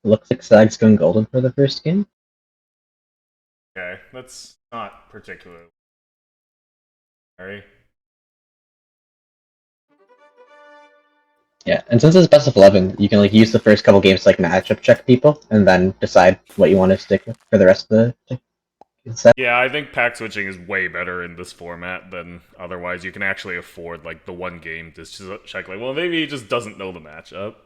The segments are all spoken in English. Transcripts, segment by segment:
Looks like SAG's going golden for the first game. Okay, that's not particularly scary. Yeah, and since it's best of 11, you can like use the first couple games to like matchup check people, and then decide what you want to stick with for the rest of the set. Yeah, I think pack switching is way better in this format than otherwise. You can actually afford like the one game to just check like, well, maybe he just doesn't know the matchup.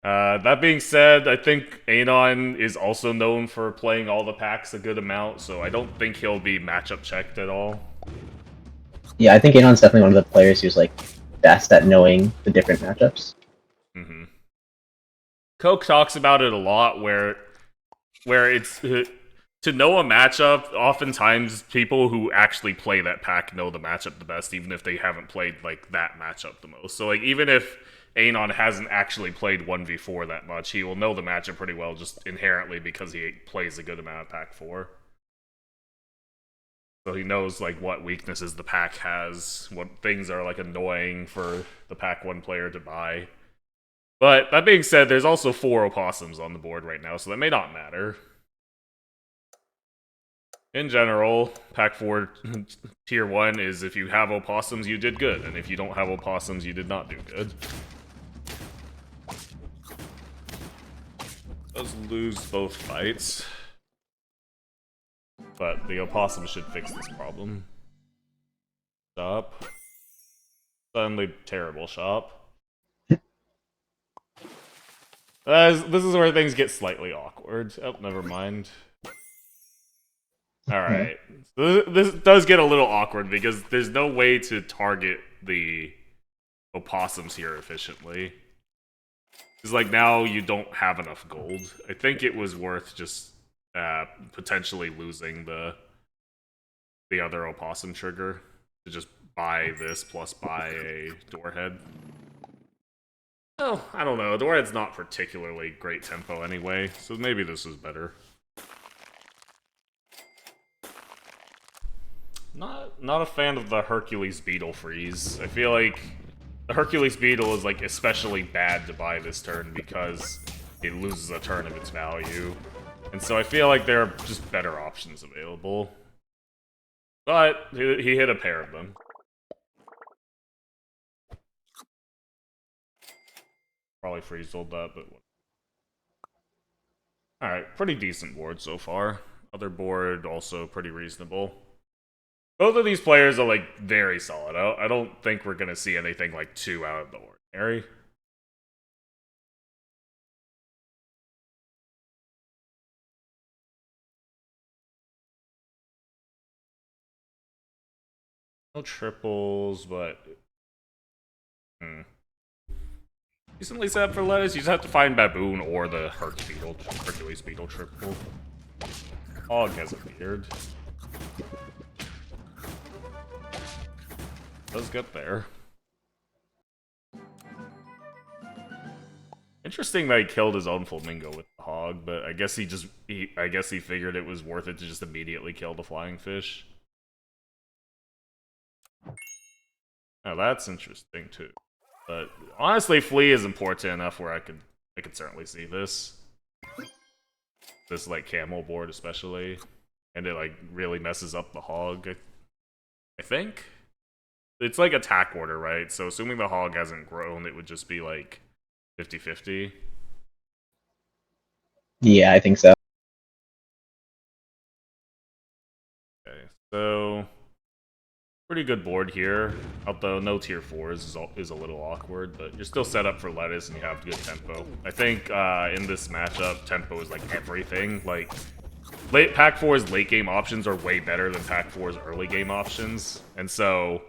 That being said, I think Anon is also known for playing all the packs a good amount, so I don't think he'll be matchup checked at all. Yeah, I think Anon's definitely one of the players who's like best at knowing the different matchups. Coke talks about it a lot, where it's to know a matchup. Oftentimes, people who actually play that pack know the matchup the best, even if they haven't played like that matchup the most. So, like, even if Anon hasn't actually played 1v4 that much, he will know the matchup pretty well just inherently because he plays a good amount of pack 4. So he knows like what weaknesses the pack has, what things are like annoying for the pack 1 player to buy. But that being said, there's also 4 opossums on the board right now, so that may not matter. In general, pack 4 tier 1 is if you have opossums, you did good, and if you don't have opossums, you did not do good. Does lose both fights, but the opossum should fix this problem. Shop. Suddenly terrible shop. This is where things get slightly awkward. Oh, never mind. Yeah. Alright. This does get a little awkward because there's no way to target the opossums here efficiently. It's like now you don't have enough gold. I think it was worth just potentially losing the other opossum trigger to just buy this plus buy a doorhead. Oh, I don't know. Doorhead's not particularly great tempo anyway, so maybe this is better. Not a fan of the Hercules Beetle freeze. I feel like the Hercules Beetle is like especially bad to buy this turn because it loses a turn of its value. And so I feel like there are just better options available. But he hit a pair of them. Probably freeze sold that, but alright, pretty decent board so far. Other board also pretty reasonable. Both of these players are like very solid. I don't think we're gonna see anything like too out of the ordinary. No triples, but decently set up for lettuce. You just have to find baboon or the Hercules beetle triple. Hog has a beard. Does get there. Interesting that he killed his own flamingo with the hog, but I guess I guess he figured it was worth it to just immediately kill the flying fish. Now that's interesting too. But honestly, flea is important enough where I could certainly see this. This like camel board especially. And it like really messes up the hog, I think. It's like attack order, right? So assuming the hog hasn't grown, it would just be like 50-50. Yeah, I think so. Okay, so pretty good board here. Although no tier 4s is a little awkward, but you're still set up for lettuce and you have good tempo. I think in this matchup, tempo is like everything. Like Pack 4's late game options are way better than Pack 4's early game options, and so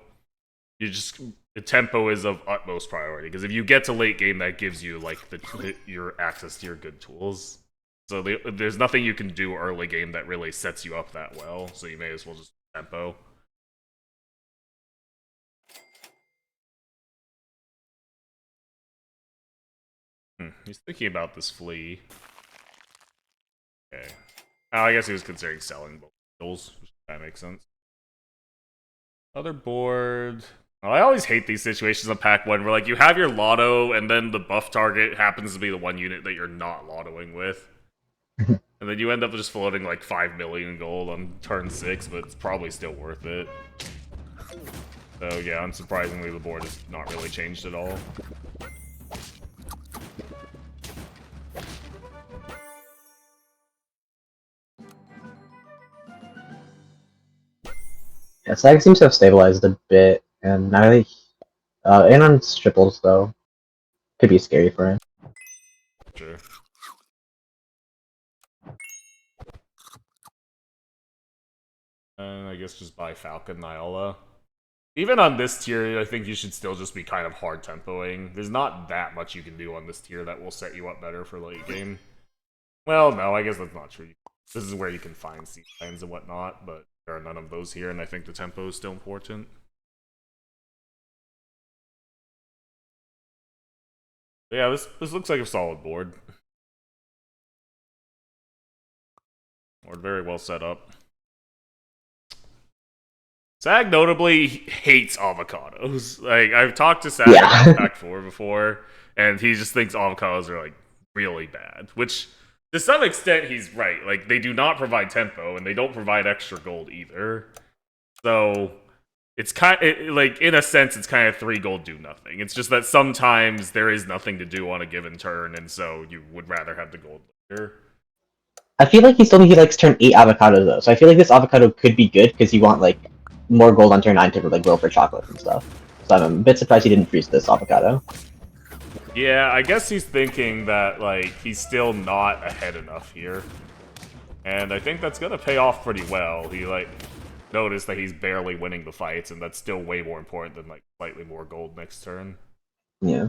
you just the tempo is of utmost priority because if you get to late game, that gives you like your access to your good tools. So there's nothing you can do early game that really sets you up that well. So you may as well just tempo. He's thinking about this flea. Okay. Oh, I guess he was considering selling both beetles, which kind of makes sense. Other board. I always hate these situations on Pack 1 where, like, you have your lotto, and then the buff target happens to be the one unit that you're not lottoing with. And then you end up just floating, like, 5 million gold on turn 6, but it's probably still worth it. So, yeah, unsurprisingly, the board has not really changed at all. Yeah, SAG seems to have stabilized a bit, and now Anon's triples though could be scary for him. Sure. And I guess just buy Falcon Niola. Even on this tier, I think you should still just be kind of hard tempoing. There's not that much you can do on this tier that will set you up better for late game. Well, no, I guess that's not true. This is where you can find seed lines and whatnot, but there are none of those here, and I think the tempo is still important. But yeah, this looks like a solid board. Board very well set up. SAG notably hates avocados. Like, I've talked to SAG about Pack 4 before, and he just thinks avocados are, like, really bad. Which, to some extent, he's right. Like, they do not provide tempo, and they don't provide extra gold either. So, it's like, in a sense, it's kind of 3 gold do nothing. It's just that sometimes there is nothing to do on a given turn, and so you would rather have the gold later. I feel like he's told me he likes turn 8 avocados though, so I feel like this avocado could be good because you want like more gold on turn 9 to like roll for chocolate and stuff. So I'm a bit surprised he didn't freeze this avocado. Yeah, I guess he's thinking that, like, he's still not ahead enough here. And I think that's gonna pay off pretty well. He, like, noticed that he's barely winning the fights, and that's still way more important than, like, slightly more gold next turn. Yeah.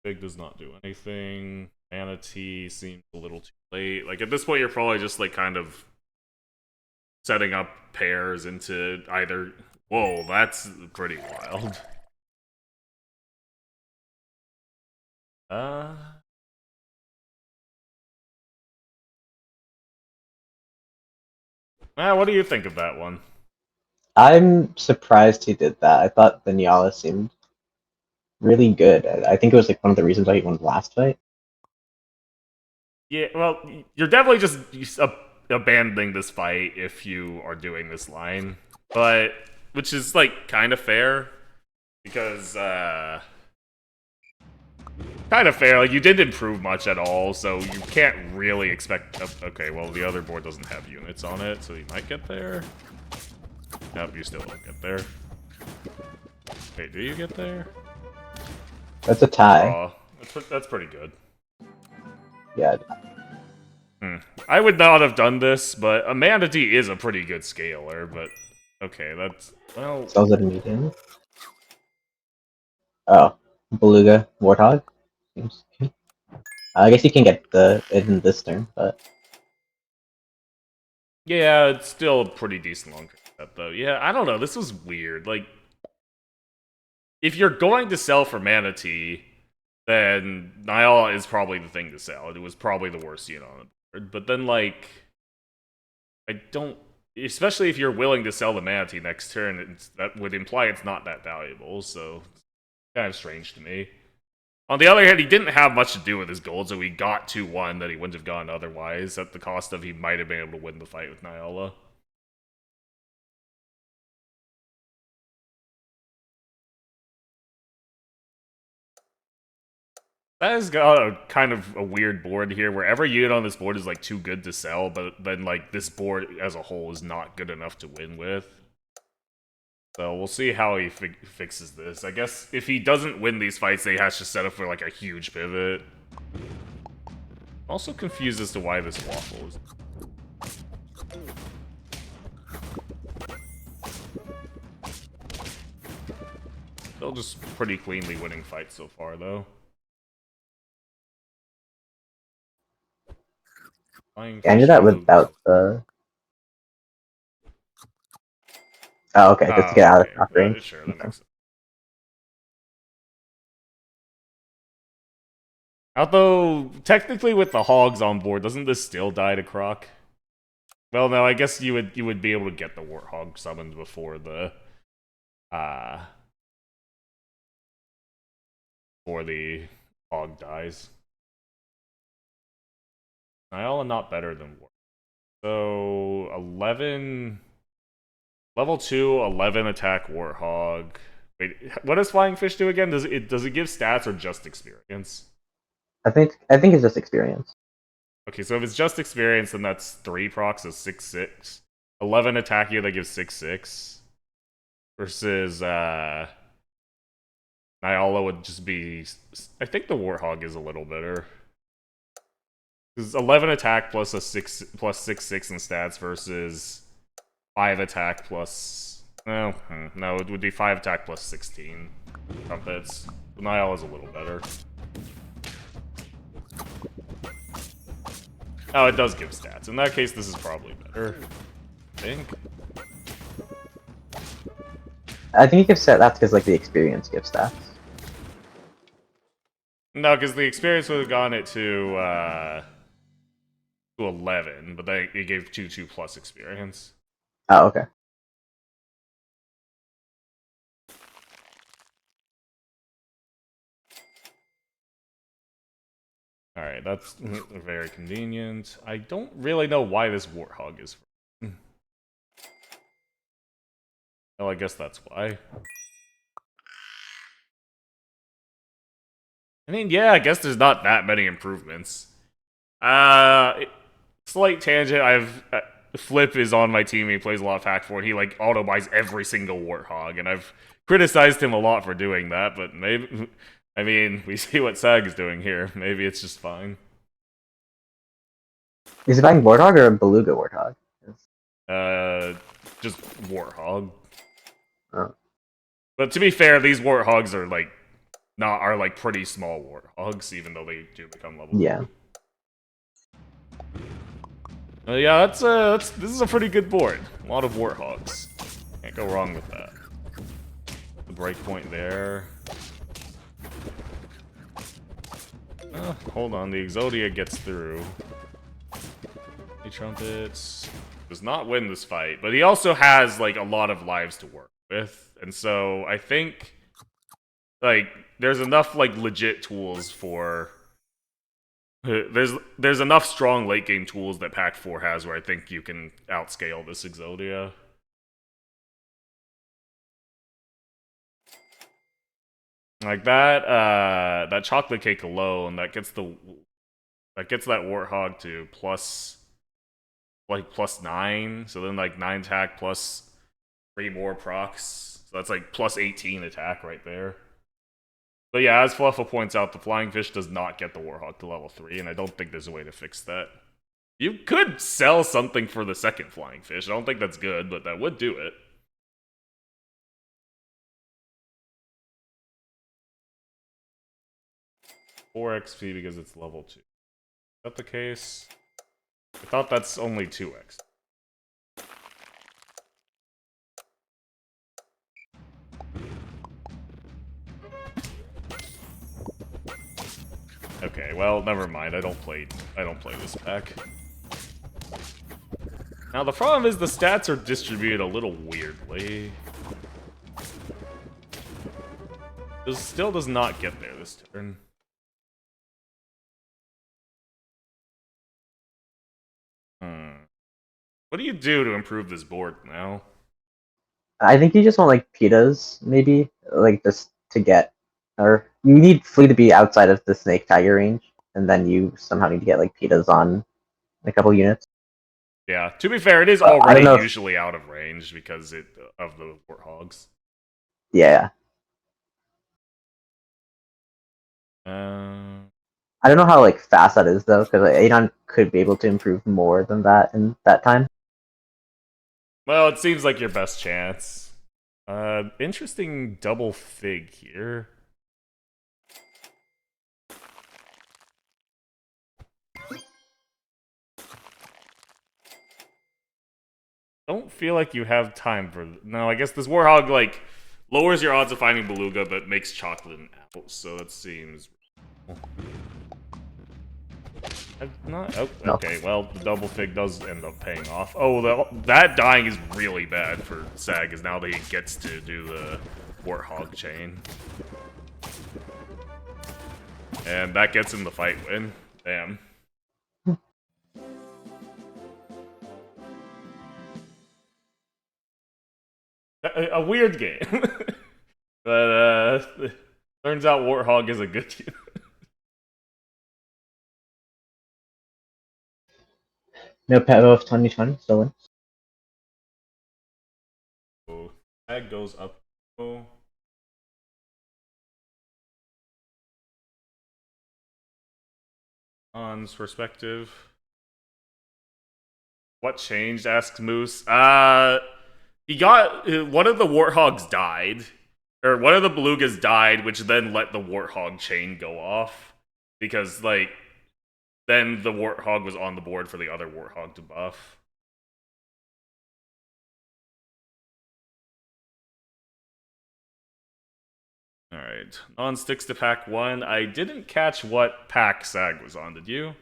Big does not do anything. Manatee seems a little too late. Like, at this point, you're probably just, like, kind of setting up pairs into either... Whoa, that's pretty wild. What do you think of that one? I'm surprised he did that. I thought the Nyala seemed really good. I think it was like one of the reasons why he won the last fight. Yeah, well, you're definitely just abandoning this fight if you are doing this line, but which is like kind of fair because kind of fair. Like you didn't improve much at all, so you can't really expect. Okay, well the other board doesn't have units on it, so you might get there. Nope, you still won't get there. Wait, do you get there? That's a tie. Oh, that's pretty good. Yeah. I would not have done this, but Amanda D is a pretty good scaler, but okay, that's, well... Sells it immediately. Oh. Beluga Warthog? I guess you can get it in this turn, but... Yeah, it's still a pretty decent long set, though. Yeah, I don't know, this was weird. Like, if you're going to sell for Manatee, then Niall is probably the thing to sell. It was probably the worst unit on the board. But then, like, I don't... Especially if you're willing to sell the Manatee next turn, that would imply it's not that valuable, so... It's kind of strange to me. On the other hand, he didn't have much to do with his gold, so he got 2-1 that he wouldn't have gotten otherwise, at the cost of he might have been able to win the fight with Niola. That has got a kind of a weird board here, where every unit on this board is like too good to sell, but then like this board as a whole is not good enough to win with. So we'll see how he fixes this. I guess if he doesn't win these fights, he has to set up for like a huge pivot. Also confused as to why this waffles. Still just pretty cleanly winning fights so far, though. I did that without the... Oh, okay, just to get out of top range. Sure, that makes sense. Although, technically with the hogs on board, doesn't this still die to Croc? Well, no, I guess you would be able to get the Warthog summoned before the hog dies. Nyala not better than War. So 11 level 2, 11 attack Warthog. Wait, what does Flying Fish do again? Does it give stats or just experience? I think it's just experience. Okay, so if it's just experience, then that's 3 procs, so 6/6. 11 attack you that gives 6/6. Versus Nyala would just be. I think the Warthog is a little better. Because 11 attack plus a 6/6 in stats versus 5 attack plus. No, no, it would be 5 attack plus 16 trumpets. Nyala is a little better. Oh, it does give stats. In that case, this is probably better. I think. I think you give stat. That's because like the experience gives stats. No, because the experience would have gone it to 11, but they gave 2 plus experience. Oh, okay. Alright, that's very convenient. I don't really know why this Warthog is. Well, I guess that's why. I mean, yeah, I guess there's not that many improvements. Slight tangent. Flip is on my team. He plays a lot of Pack 4, and he like auto buys every single Warthog, and I've criticized him a lot for doing that. But maybe, I mean, we see what SAG is doing here. Maybe it's just fine. Is he buying Warthog or a Beluga Warthog? Just Warthog. Oh. But to be fair, these Warthogs are like pretty small Warthogs, even though they do become level 2. Yeah, this is a pretty good board. A lot of Warthogs. Can't go wrong with that. The breakpoint there. Hold on, the Exodia gets through. He trumpets. Does not win this fight, but he also has like a lot of lives to work with, and so I think like there's enough like legit tools for. There's enough strong late game tools that Pack 4 has where I think you can outscale this Exodia. Like that chocolate cake alone that gets that Warthog to +9. So then like 9 attack plus 3 more procs. So that's like +18 attack right there. But yeah, as Fluffle points out, the Flying Fish does not get the Warthog to level 3, and I don't think there's a way to fix that. You could sell something for the second Flying Fish. I don't think that's good, but that would do it. Four XP because it's level 2. Is that the case? I thought that's only 2x. Okay, well, never mind. I don't play this pack. Now the problem is the stats are distributed a little weirdly. This still does not get there this turn. What do you do to improve this board now? I think you just want like pitas, maybe like just to get, or you need Flea to be outside of the Snake Tiger range, and then you somehow need to get like pitas on a couple units. Yeah, to be fair, it is already usually out of range because of the Warthogs. Yeah. I don't know how like fast that is though, because Anon could be able to improve more than that in that time. Well, it seems like your best chance. Interesting double fig here. Don't feel like you have time for... No, I guess this Warthog, like, lowers your odds of finding Beluga, but makes chocolate and apples, so that seems... I've not. Oh, No. okay. Well, the double fig does end up paying off. Oh, that dying is really bad for SAG, because now he gets to do the warthog chain, and that gets him the fight win. Damn. A weird game, but turns out warthog is a good unit. No pet of 2020, still win. So SAG goes up. On's perspective. What changed? Asks Moose. He got one of the warthogs died, or one of the belugas died, which then let the warthog chain go off because like then the warthog was on the board for the other warthog to buff. All right, non sticks to pack 1. I didn't catch what pack SAG was on. Did you?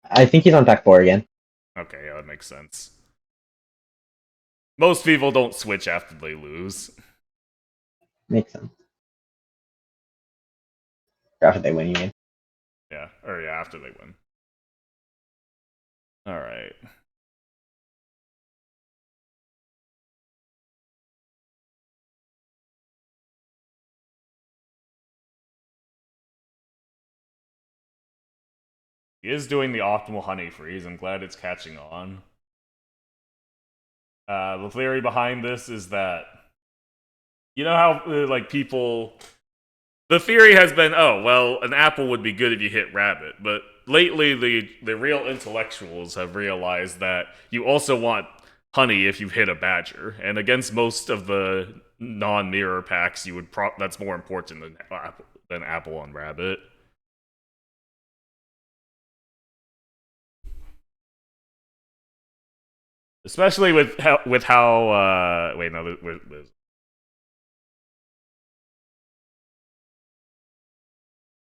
I think he's on pack 4 again. Okay, yeah, that makes sense. Most people don't switch after they lose. Makes sense. After they win, you mean? Yeah, or yeah, after they win. All right. He is doing the optimal honey freeze. I'm glad it's catching on. The theory behind this is that you know how like people. The theory has been, oh well, an apple would be good if you hit rabbit, but lately the real intellectuals have realized that you also want honey if you hit a badger, and against most of the non-mirror packs, you would that's more important than apple on rabbit. Especially with how wait no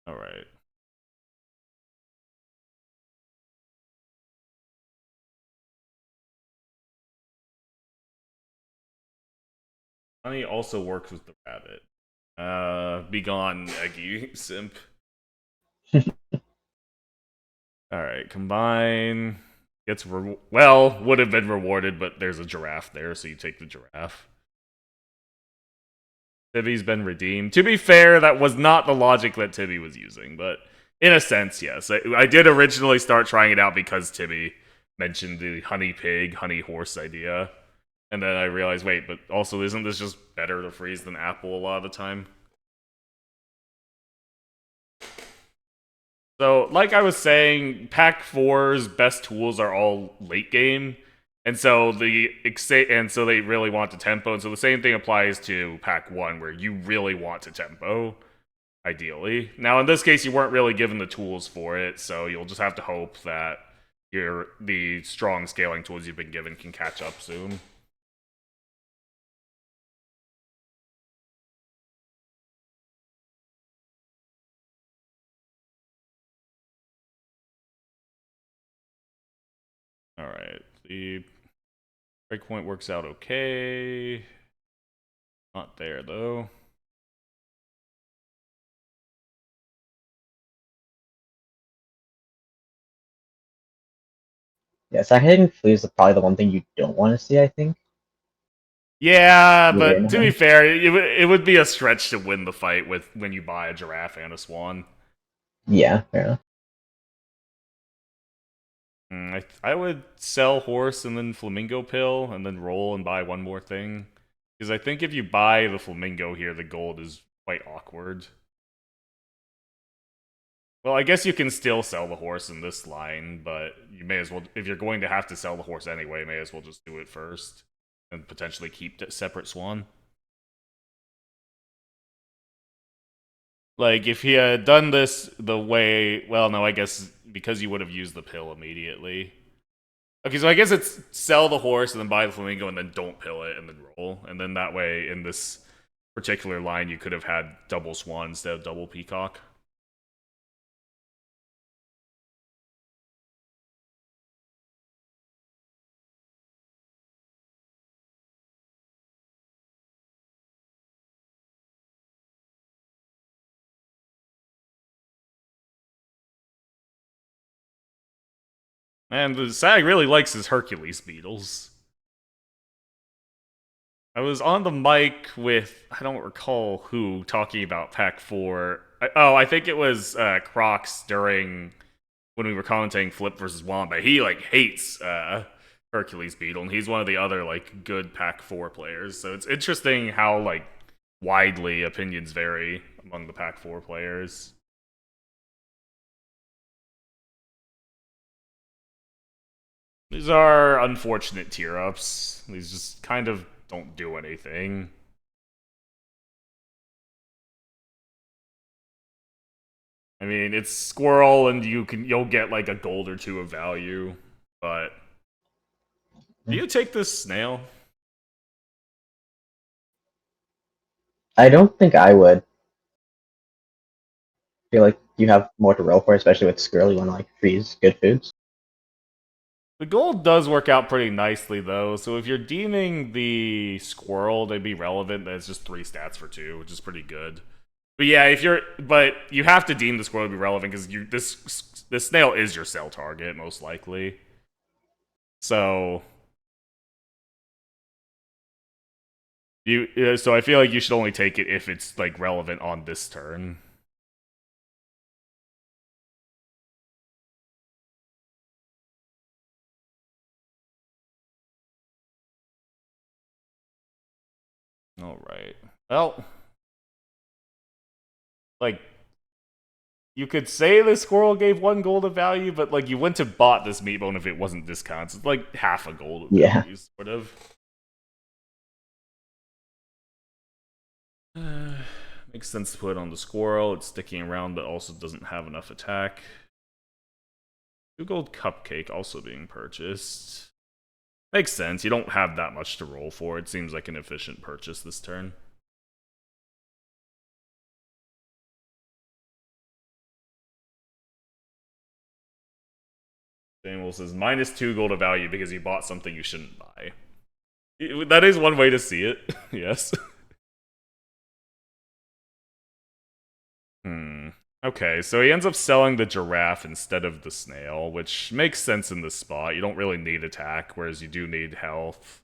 all right. Honey also works with the rabbit. Be gone, Eggy simp. All right, combine gets well would have been rewarded, but there's a giraffe there, so you take the giraffe. Tibby's been redeemed. To be fair, that was not the logic that Tibby was using, but in a sense, yes. I did originally start trying it out because Tibby mentioned the honey pig, honey horse idea. And then I realized, wait, but also isn't this just better to freeze than apple a lot of the time? So, like I was saying, Pack 4's best tools are all late game. And so they really want to tempo. And so the same thing applies to Pack 1, where you really want to tempo, ideally. Now, in this case, you weren't really given the tools for it, so you'll just have to hope that the strong scaling tools you've been given can catch up soon. Alright, the breakpoint works out okay. Not there, though. Yeah, sacking fleas is probably the one thing you don't want to see, I think. Yeah, Later in but the to be hand. fair, it would be a stretch to win the fight with when you buy a giraffe and a swan. Yeah, fair enough. I would sell horse and then flamingo pill and then roll and buy one more thing. Because I think if you buy the flamingo here, the gold is quite awkward. Well, I guess you can still sell the horse in this line, but you may as well, if you're going to have to sell the horse anyway, may as well just do it first and potentially keep separate swan. Like, if he had done this the way, well, no, I guess because you would have used the pill immediately. Okay, so I guess it's sell the horse and then buy the flamingo and then don't pill it and then roll. And then that way, in this particular line, you could have had double swan instead of double peacock. And the SAG really likes his Hercules beetles. I was on the mic with, I don't recall who, talking about Pack 4. I think it was Crocs during when we were commentating Flip versus Wombat. He, like, hates Hercules Beetle, and he's one of the other, like, good Pack 4 players. So it's interesting how, like, widely opinions vary among the Pack 4 players. These are unfortunate tier ups. These just kind of don't do anything. I mean, it's Squirrel, and you'll get like a gold or two of value. But do you take this snail? I don't think I would. I feel like you have more to roll for, especially with Squirrel. You want to like freeze good foods. The gold does work out pretty nicely though. So if you're deeming the squirrel to be relevant, that's just 3 stats for 2, which is pretty good. But yeah, but you have to deem the squirrel to be relevant because this snail is your sell target most likely. So so I feel like you should only take it if it's like relevant on this turn. All right. Well, like you could say the squirrel gave 1 gold of value, but like you wouldn't have bought this meat bone if it wasn't discounted. It's like half a gold of Yeah. value, sort of. Makes sense to put it on the squirrel. It's sticking around, but also doesn't have enough attack. 2 gold cupcake also being purchased. Makes sense. You don't have that much to roll for. It seems like an efficient purchase this turn. Samuel says -2 gold of value because you bought something you shouldn't buy. That is one way to see it. Yes. Okay, so he ends up selling the giraffe instead of the snail, which makes sense in this spot. You don't really need attack, whereas you do need health.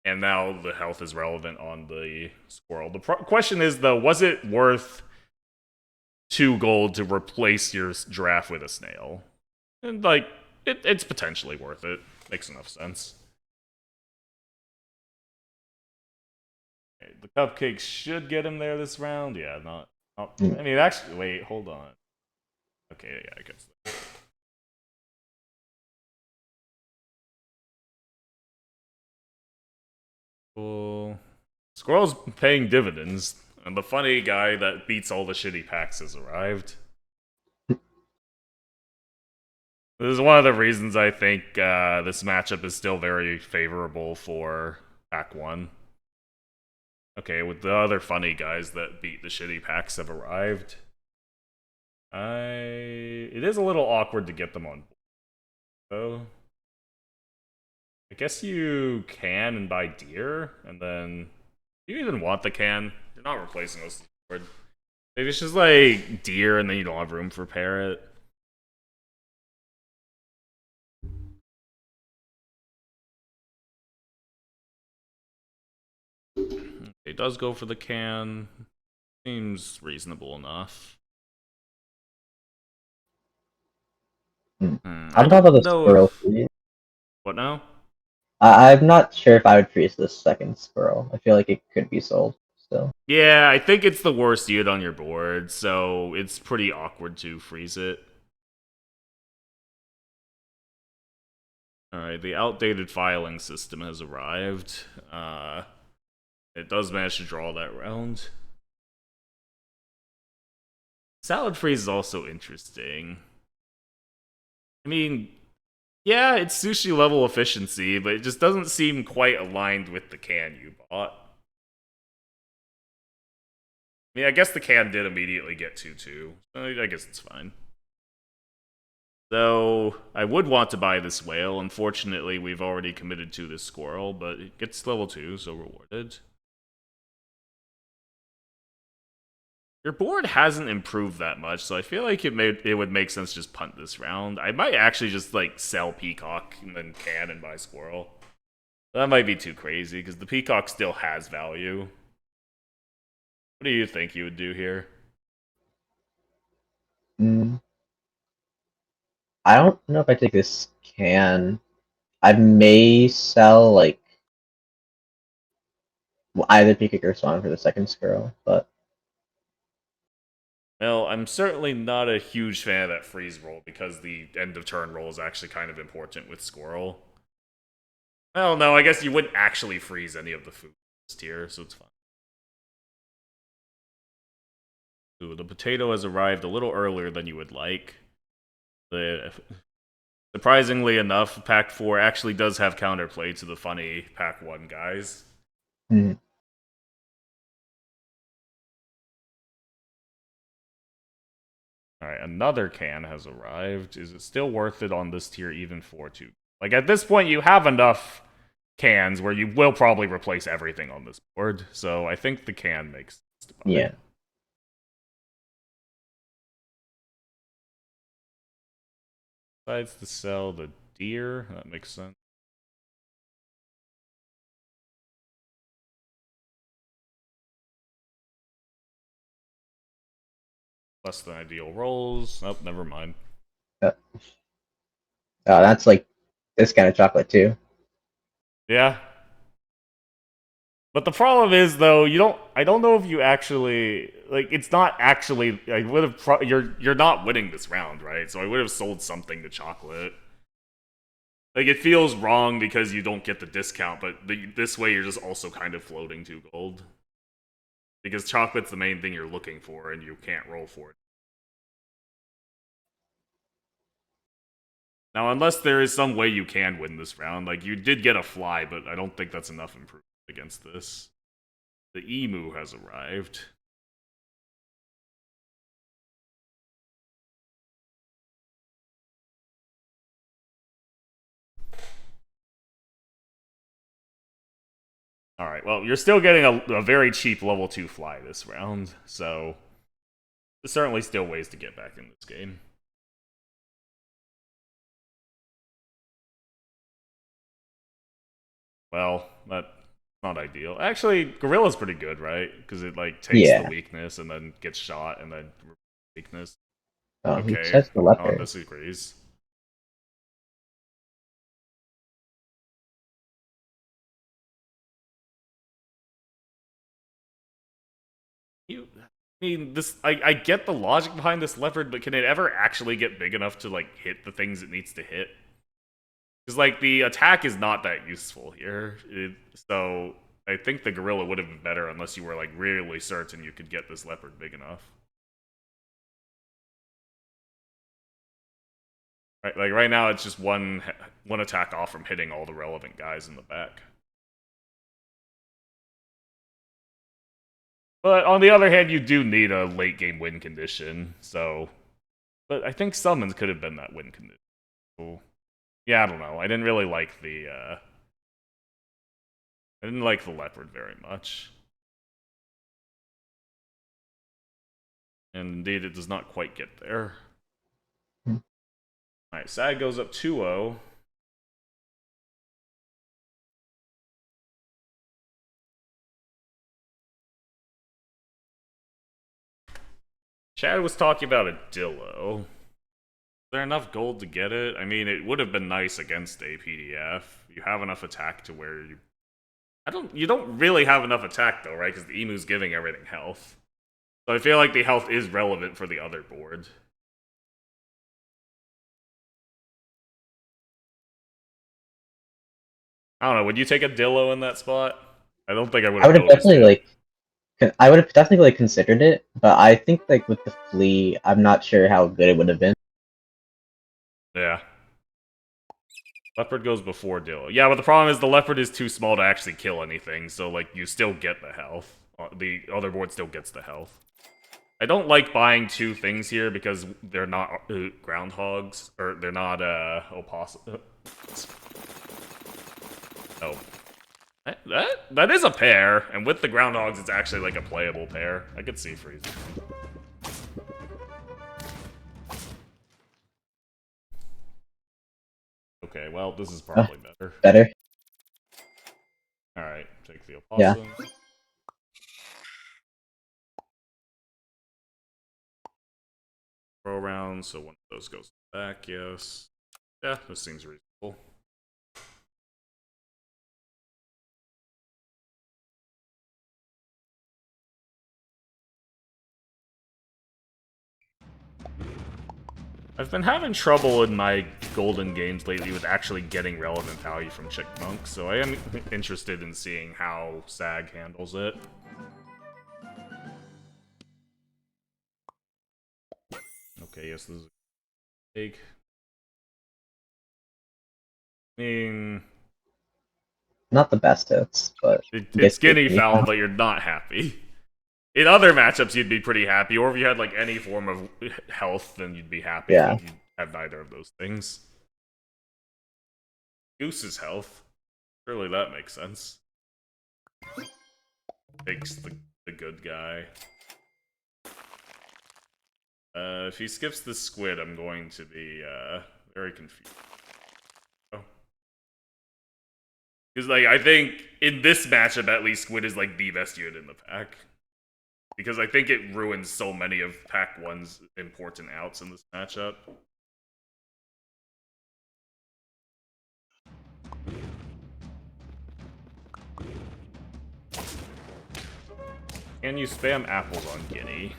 And now the health is relevant on the squirrel. The question is, though, was it worth 2 gold to replace your giraffe with a snail? And, like, it's potentially worth it. Makes enough sense. Okay, the cupcakes should get him there this round. Yeah, not. I mean, actually, wait, hold on. Okay, yeah, I guess. Cool. Squirrel's paying dividends, and the funny guy that beats all the shitty packs has arrived. This is one of the reasons I think this matchup is still very favorable for Pack 1. Okay, with the other funny guys that beat the shitty packs have arrived. It is a little awkward to get them on board, though. I guess you can and buy deer, and then do you even want the can? You're not replacing this board. Maybe it's just like deer, and then you don't have room for parrot. It does go for the can. Seems reasonable enough. I I'm not about don't the know Squirrel if... freeze. What now? I'm not sure if I would freeze this second Squirrel. I feel like it could be sold still. Yeah, I think it's the worst unit on your board, so it's pretty awkward to freeze it. Alright, the outdated filing system has arrived. It does manage to draw that round. Salad freeze is also interesting. I mean, yeah, it's sushi level efficiency, but it just doesn't seem quite aligned with the can you bought. I mean, I guess the can did immediately get 2-2. I guess it's fine. Though, I would want to buy this whale. Unfortunately, we've already committed to this squirrel, but it gets level 2, so rewarded. Your board hasn't improved that much, so I feel like it would make sense to just punt this round. I might actually just like sell Peacock and then can and buy Squirrel. That might be too crazy because the Peacock still has value. What do you think you would do here? Mm, I don't know if I take this can. I may sell like either Peacock or Swan for the second Squirrel, but Well, I'm certainly not a huge fan of that freeze roll because the end of turn roll is actually kind of important with Squirrel. Well, no, I guess you wouldn't actually freeze any of the food here, so it's fine. Ooh, the potato has arrived a little earlier than you would like. Surprisingly enough, Pack 4 actually does have counterplay to the funny Pack 1 guys. mm, Alright, another can has arrived. Is it still worth it on this tier even for 2? Like, at this point, you have enough cans where you will probably replace everything on this board, so I think the can makes sense to buy. yeah. Decides to sell the deer, that makes sense. Less than ideal rolls. Oh, never mind. Uh, that's like this kind of chocolate too. Yeah. But the problem is, though, you don't. I don't know if you actually like. It's not actually. I would have. You're not winning this round, right? So I would have sold something to chocolate. Like it feels wrong because you don't get the discount, but this way you're just also kind of floating 2 gold because chocolate's the main thing you're looking for, and you can't roll for it. Now, unless there is some way you can win this round, like you did get a fly, but I don't think that's enough improvement against this. The emu has arrived. Alright, well, you're still getting a very cheap level 2 fly this round, so there's certainly still ways to get back in this game. Well, that's not ideal. Actually, Gorilla's pretty good, right? Because it like takes the Yeah. weakness and then gets shot and then weakness. He Okay, says the Anon leopard. disagrees. You, I mean, this. I get the logic behind this leopard, but can it ever actually get big enough to like hit the things it needs to hit? Because like the attack is not that useful here, so I think the gorilla would have been better unless you were like really certain you could get this leopard big enough. Right, like right now, it's just one attack off from hitting all the relevant guys in the back. But on the other hand, you do need a late game win condition. So, but I think summons could have been that win condition. So, yeah, I don't know. I didn't really like the. I didn't like the leopard very much. And indeed, it does not quite get there. Hmm. Alright, SAG goes up 2-0. Chad was talking about a Dillo. Is there enough gold to get it? I mean, it would have been nice against a PDF. You have enough attack to where you. You don't really have enough attack though, right? Because the emu's giving everything health. So I feel like the health is relevant for the other board. I don't know. Would you take a Dillo in that spot? I don't think I would I have would have noticed definitely it. like I would have definitely like considered it, but I think like with the flea, I'm not sure how good it would have been. Yeah. Leopard goes before Dillo. Yeah, but the problem is the leopard is too small to actually kill anything, so like you still get the health. The other board still gets the health. I don't like buying 2 things here because they're not groundhogs, or they're not opossum. Oh, that is a pair, and with the groundhogs, it's actually like a playable pair. I could see freezing. Okay, well, this is Oh, probably better. better. Alright, take the Yeah. opossum. Throw around, so one of those goes back, yes. Yeah, this seems reasonable. I've been having trouble in my golden games lately with actually getting relevant value from Chickmunk, so I am interested in seeing how SAG handles it. Okay, yes, this is big. I mean, Not the best hits, but it's guinea guinea fowl, fowl. but you're not happy. In other matchups, you'd be pretty happy, or if you had like any form of health, then you'd be happy, Yeah. but you have neither of those things. Goose's health. Surely that makes sense. Takes the good guy. If he skips the squid, I'm going to be very confused. Oh. Because like I think in this matchup at least squid is like the best unit in the pack. Because I think it ruins so many of Pack 1's important outs in this matchup. Can you spam apples on Guinea?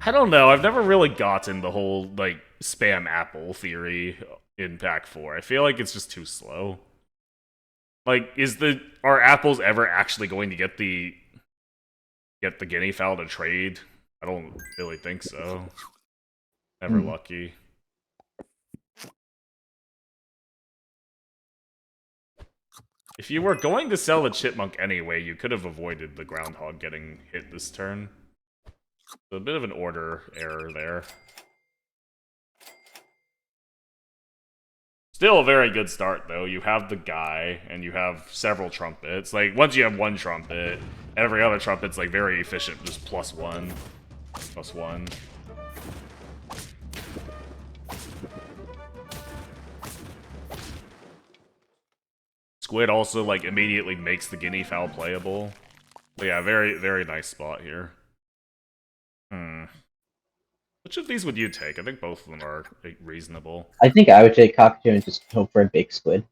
I don't know. I've never really gotten the whole like spam apple theory in Pack 4. I feel like it's just too slow. Like, are apples ever actually going to get the guinea fowl to trade? I don't really think so. Never lucky. If you were going to sell the chipmunk anyway, you could have avoided the groundhog getting hit this turn. So a bit of an order error there. Still a very good start, though. You have the guy, and you have several trumpets. Like, once you have one trumpet, every other trumpet's, like, very efficient, just +1. +1. Squid also, like, immediately makes the guinea fowl playable. But yeah, very, very nice spot here. Which of these would you take? I think both of them are reasonable. I think I would take cockatoo and just hope for a big squid.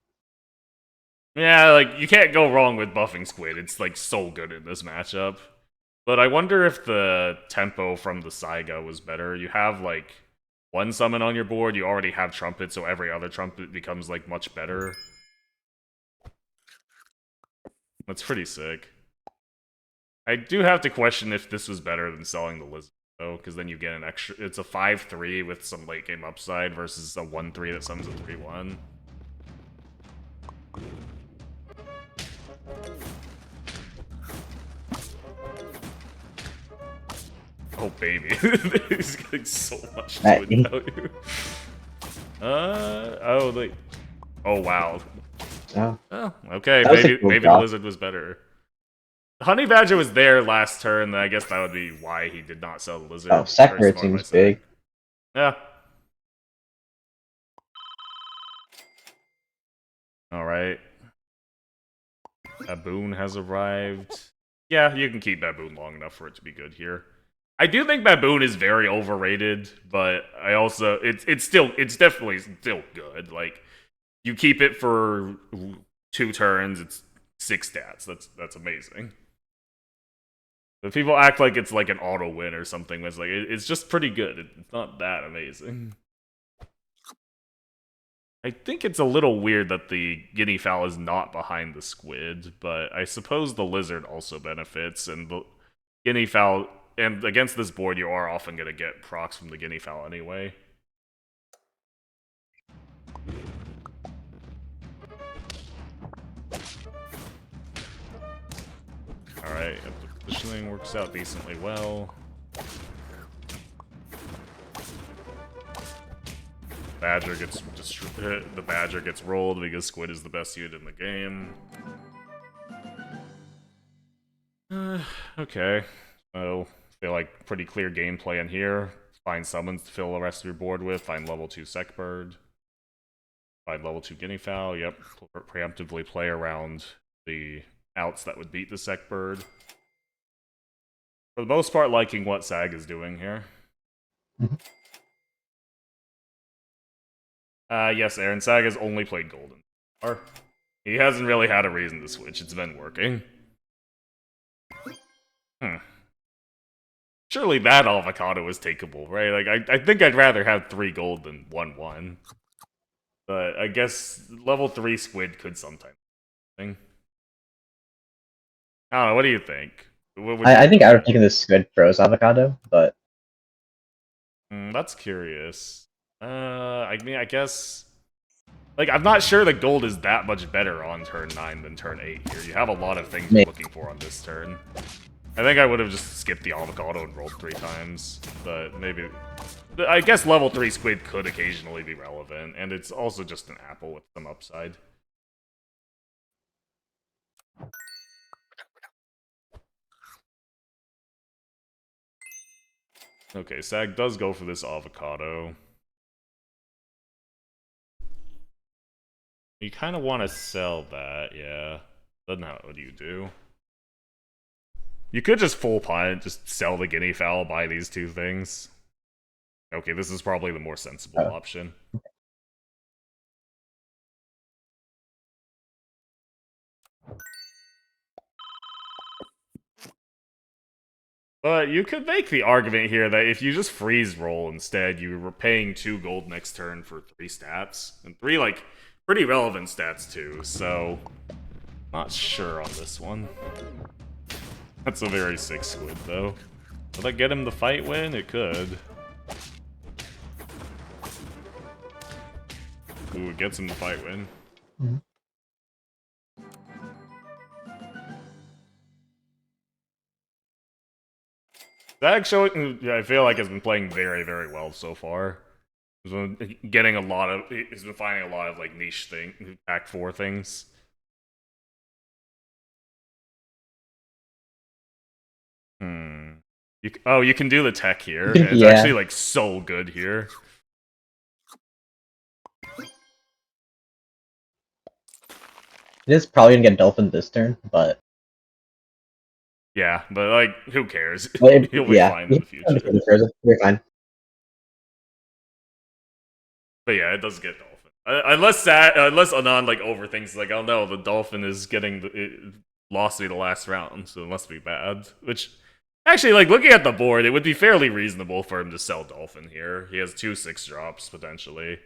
Yeah, like, you can't go wrong with buffing Squid. It's, like, so good in this matchup. But I wonder if the tempo from the Saiga was better. You have, like, one summon on your board, you already have Trumpet, so every other Trumpet becomes, like, much better. That's pretty sick. I do have to question if this was better than selling the Lizard, though, because then you get an extra... It's a 5-3 with some late-game upside versus a 1-3 that summons a 3-1. Oh, baby. He's getting so much squid value. Oh, wow. Oh. Oh, okay. Cool Maybe the job. lizard was better. Honey Badger was there last turn, I guess that would be why he did not sell the lizard. Oh, sector seems big. Yeah. Alright. Baboon has arrived. Yeah, you can keep Baboon long enough for it to be good here. I do think Baboon is very overrated, but I also it's definitely still good. Like, you keep it for 2 turns, it's 6 stats. That's amazing. But people act like it's like an auto win or something. It's like it's just pretty good. It's not that amazing. I think it's a little weird that the guinea fowl is not behind the squid, but I suppose the lizard also benefits, and the guinea fowl. And against this board, you are often going to get procs from the guinea fowl anyway. Alright, the positioning works out decently well. The badger gets rolled because squid is the best unit in the game. Okay, so feel like pretty clear gameplay in here. Find summons to fill the rest of your board with. Find level 2 Sec Bird. Find level 2 guinea fowl, yep. Preemptively play around the outs that would beat the sec bird. For the most part, liking what SAG is doing here. Yes, Aaron, SAG has only played golden. He hasn't really had a reason to switch, it's been working. Surely that avocado is takeable, right? Like, I think I'd rather have 3 gold than 1-1. But I guess level 3 squid could sometimes. I don't know, what do you think? I think I would take this squid froze avocado, but that's curious. I mean, I guess. Like, I'm not sure that gold is that much better on turn 9 than turn 8 here. You have a lot of things you're looking for on this turn. I think I would have just skipped the avocado and rolled 3 times, but maybe. I guess level 3 squid could occasionally be relevant, and it's also just an apple with some upside. Okay, SAG does go for this avocado. You kind of want to sell that, yeah. Then what do you do? You could just full punt, just sell the guinea fowl, buy these 2 things. Okay, this is probably the more sensible option. But you could make the argument here that if you just freeze roll instead, you were paying 2 gold next turn for 3 stats. And 3, like, pretty relevant stats too, so... Not sure on this one. That's a very sick squid, though. Will that get him the fight win? It could. Ooh, it gets him the fight win. SAG showing, I feel like, has been playing very, very well so far. He's been getting a lot of, he's been finding a lot of like niche Act 4 things. You can do the tech here. It's actually like so good here. it is probably gonna get dolphin this turn, but yeah, but like, who cares? Well, He'll be fine in the future. You're fine. But yeah, it does get dolphin. Unless Anon like overthinks, like, oh no, the dolphin is getting it lost me the last round, so it must be bad. Which actually, like, looking at the board, it would be fairly reasonable for him to sell dolphin here. He has 2 6-drops potentially. If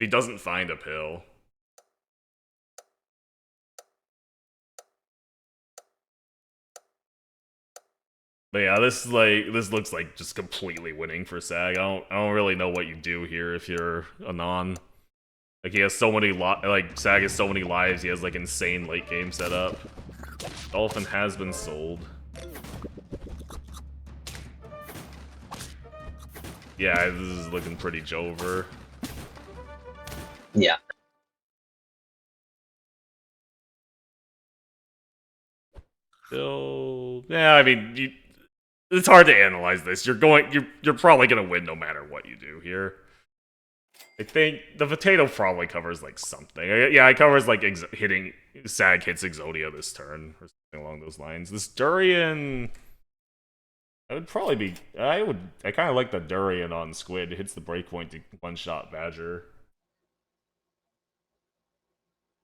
he doesn't find a pill. But yeah, this looks like just completely winning for SAG. I don't really know what you do here if you're Anon. Like, he has so many SAG has so many lives. He has like insane late game setup. Dolphin has been sold. Yeah, this is looking pretty Jover. Yeah. Still, yeah. I mean, it's hard to analyze this. You're probably gonna win no matter what you do here. I think the potato probably covers like something. Yeah, it covers like hitting SAG hits Exodia this turn or something along those lines. This durian, I would probably be. I kind of like the durian on squid. It hits the breakpoint to 1-shot badger.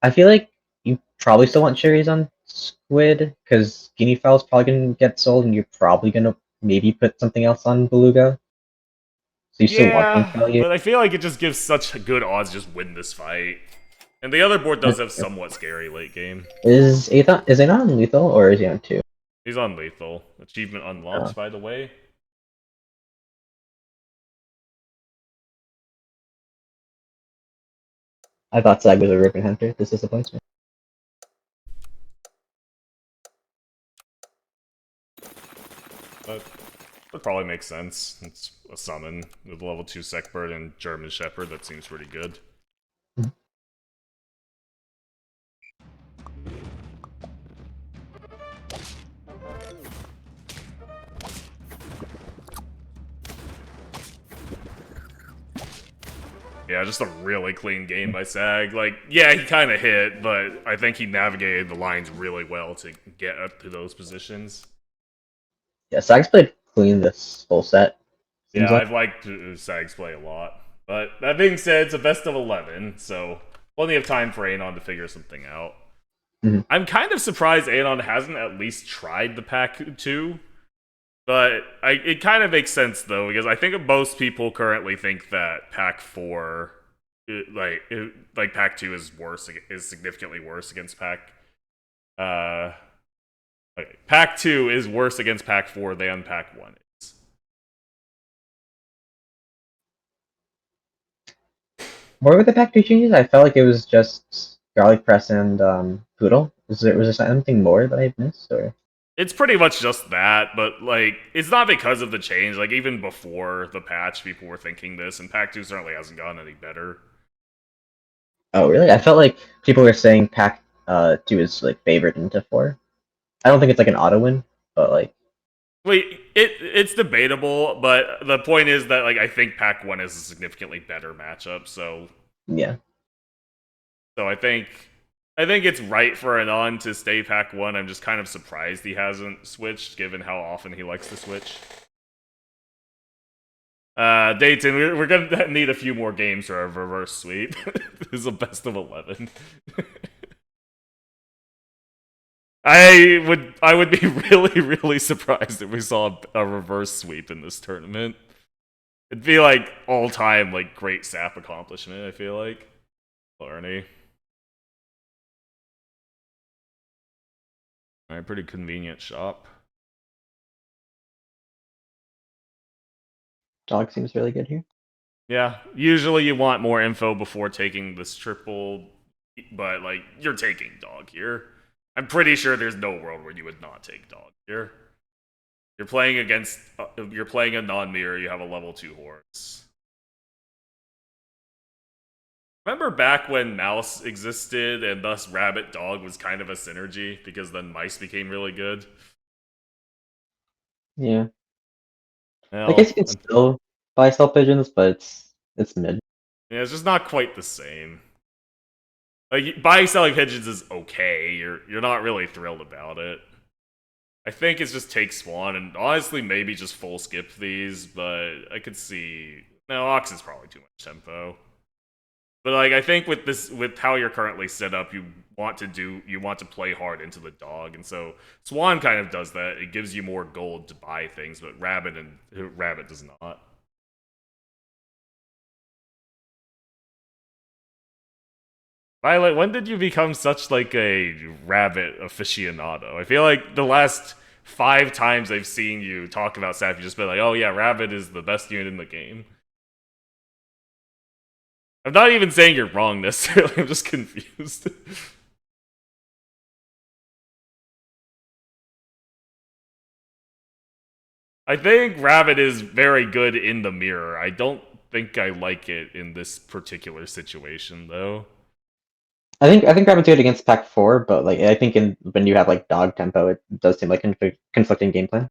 I feel like you probably still want cherries on squid because guinea fowl's probably gonna get sold, and you're probably gonna maybe put something else on beluga. So you still want point value. But I feel like it just gives such good odds to just win this fight. And the other board does have somewhat scary late game. Is Anon on lethal or is he on 2? He's on lethal. Achievement unlocked, by the way. I thought SAG was a ribbon hunter. This disappoints me. But that probably makes sense. It's a summon with level 2 Secbird and German Shepherd. That seems pretty good. Yeah, just a really clean game by SAG. Like, yeah, he kind of hit, but I think he navigated the lines really well to get up to those positions. Yeah, Sags played clean this whole set. Seems Yeah, like. I've liked SAG's play a lot. But that being said, it's a best of 11, so plenty of time for Anon to figure something out. Mhm. I'm kind of surprised Anon hasn't at least tried the Pack 2, but it kind of makes sense, though, because I think most people currently think that Pack 4, like Pack 2 is significantly worse against Pack. Uh, okay. Pack 2 is worse against Pack 4 than Pack 1 is. What were the pack two changes? I felt like it was just garlic press and poodle. Was there something more that I missed or? It's pretty much just that, but like it's not because of the change. Like even before the patch, people were thinking this, and Pack 2 certainly hasn't gotten any better. Oh really? I felt like people were saying pack two is like favored into four. I don't think it's like an auto win, but like Wait, it's debatable, but the point is that like I think Pack 1 is a significantly better matchup, yeah. so I think it's right for Anon to stay Pack 1. I'm just kind of surprised he hasn't switched, given how often he likes to switch. Dayton, we're gonna need a few more games for a reverse sweep. This is a best of 11. I would be really surprised if we saw a reverse sweep in this tournament. It'd be like all time like great SAP accomplishment. I feel like Barney. All right, pretty convenient shop. Dog seems really good here. Yeah, usually you want more info before taking this triple, but like you're taking dog here. I'm pretty sure there's no world where you would not take dog here. You're playing a non-mirror. You have a level 2 horse. Remember back when mouse existed and thus rabbit dog was kind of a synergy because then mice became really good. Yeah. I guess Well, you can still buy cell pigeons, but it's mid. yeah, it's just not quite the same. Like buying selling pigeons is okay. You're not really thrilled about it. I think it's just take Swan and honestly maybe just full skip these, but I could see no Ox is probably too much tempo. But like I think with how you're currently set up, you want to play hard into the dog, and so Swan kind of does that. It gives you more gold to buy things, but Rabbit does not. Violet, when did you become such like a rabbit aficionado? I feel like the last 5 times I've seen you talk about Sap, you just been like, "Oh yeah, rabbit is the best unit in the game." I'm not even saying you're wrong necessarily. I'm just confused. I think rabbit is very good in the mirror. I don't think I like it in this particular situation though. I think Rabbit's good against pack four, but like I think when you have like dog tempo, it does seem like conflicting game plan.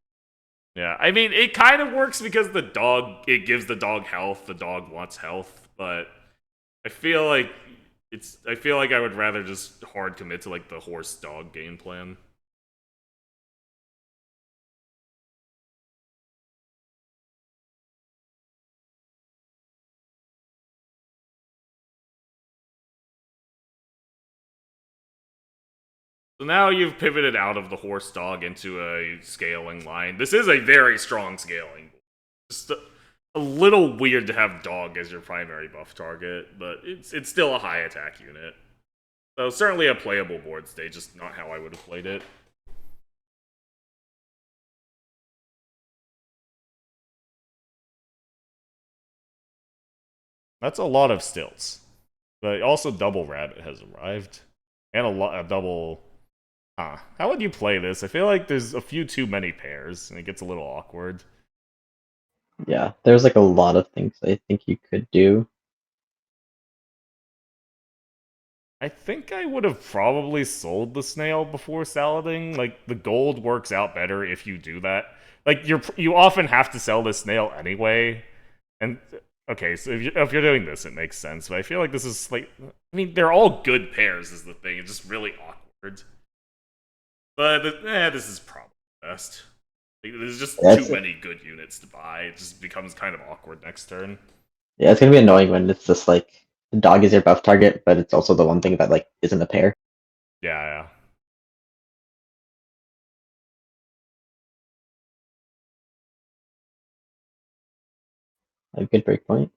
Yeah, I mean, it kind of works because it gives the dog health. The dog wants health, but I feel like I feel like I would rather just hard commit to like the horse dog game plan. So now you've pivoted out of the horse dog into a scaling line. This is a very strong scaling. Just a little weird to have dog as your primary buff target, but it's still a high attack unit. So certainly a playable board state, just not how I would have played it. That's a lot of stilts. But also double rabbit has arrived. And a double. Huh. How would you play this? I feel like there's a few too many pairs, and it gets a little awkward. Yeah, there's like a lot of things I think you could do. I think I would have probably sold the snail before salading. Like the gold works out better if you do that. Like you often have to sell the snail anyway, and okay, so if you're doing this, it makes sense. But I feel like this is like, I mean, they're all good pairs. Is the thing? It's just really awkward. But this is probably best. Like, there's just Yeah, too many good units to buy. It just becomes kind of awkward next turn. yeah, it's gonna be annoying when it's just like the dog is your buff target, but it's also the one thing that like isn't a pair. Yeah, yeah. A good breakpoint.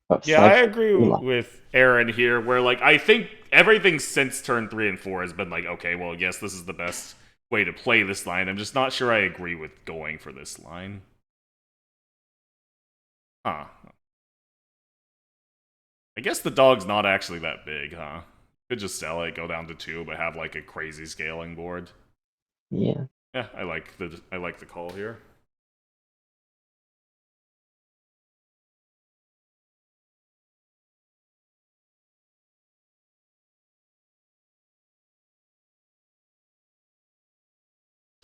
Oh, Yeah, I SAG. agree with Aaron here, where like I think everything since turn 3 and 4 has been like, okay, well, yes, this is the best way to play this line. I'm just not sure I agree with going for this line. Huh. I guess the dog's not actually that big, huh? Could just sell it, go down to 2, but have like a crazy scaling board. Yeah. Yeah, I like the call here.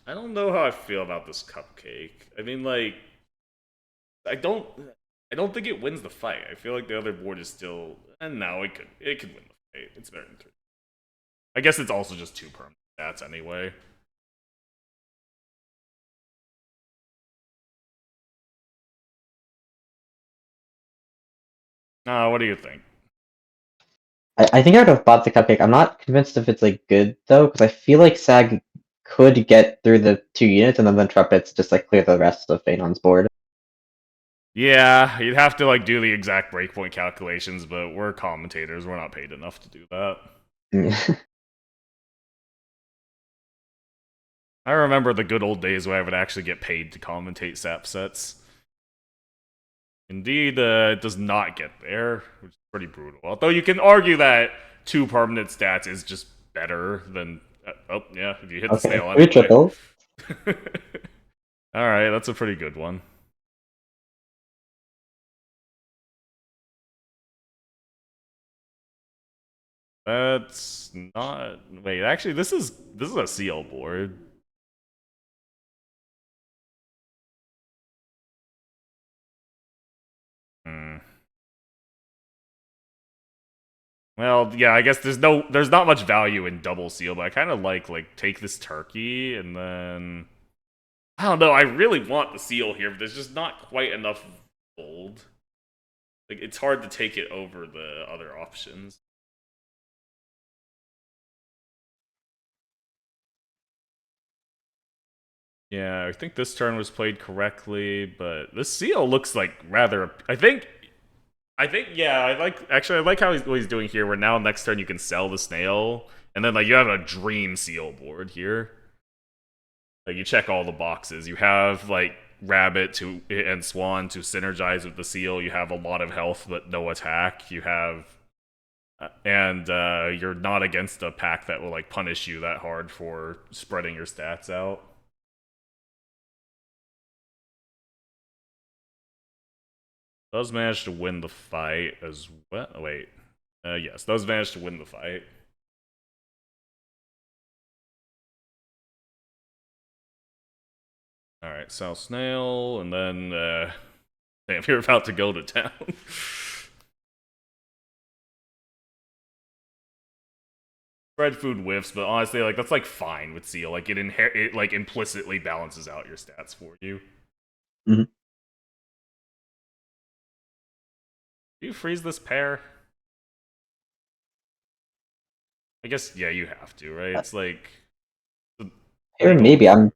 I don't know how I feel about this cupcake. I mean, like, I don't, I don't think it wins the fight. I feel like the other board is still, and no, it could win the fight. It's better than 3. I guess it's also just 2 permanent stats anyway. What do you think? I think I would have bought the cupcake. I'm not convinced if it's like good though, because I feel like SAG could get through the 2 units and then the trumpets just like clear the rest of Anon's board. Yeah, you'd have to like do the exact breakpoint calculations, but we're commentators. We're not paid enough to do that. I remember the good old days where I would actually get paid to commentate SAP sets. Indeed, it does not get there, which is pretty brutal. Although you can argue that 2 permanent stats is just better than. Oh, yeah, if you hit the Okay, snail 3 anyway. triple. Alright, that's a pretty good one. That's not. Wait, actually, this is a CL board. Hmm. Well, yeah, I guess there's not much value in double seal, but I kind of like take this turkey and then I don't know. I really want the seal here, but there's just not quite enough gold. Like it's hard to take it over the other options. Yeah, I think this turn was played correctly, but this seal looks like rather. Yeah, I like how what he's doing here. Where now next turn you can sell the snail, and then like you have a dream seal board here. Like you check all the boxes. You have like rabbit to and swan to synergize with the seal. You have a lot of health but no attack. You have and you're not against a pack that will like punish you that hard for spreading your stats out. Does manage to win the fight as well. Wait, yes, does manage to win the fight. All right, South Snail, and then damn, you're about to go to town. Spread food whiffs, but honestly, like that's like fine with Seal. Like it like implicitly balances out your stats for you. Mhm. Do you freeze this pair? I guess yeah, you have to, right? It's like Or legal. maybe I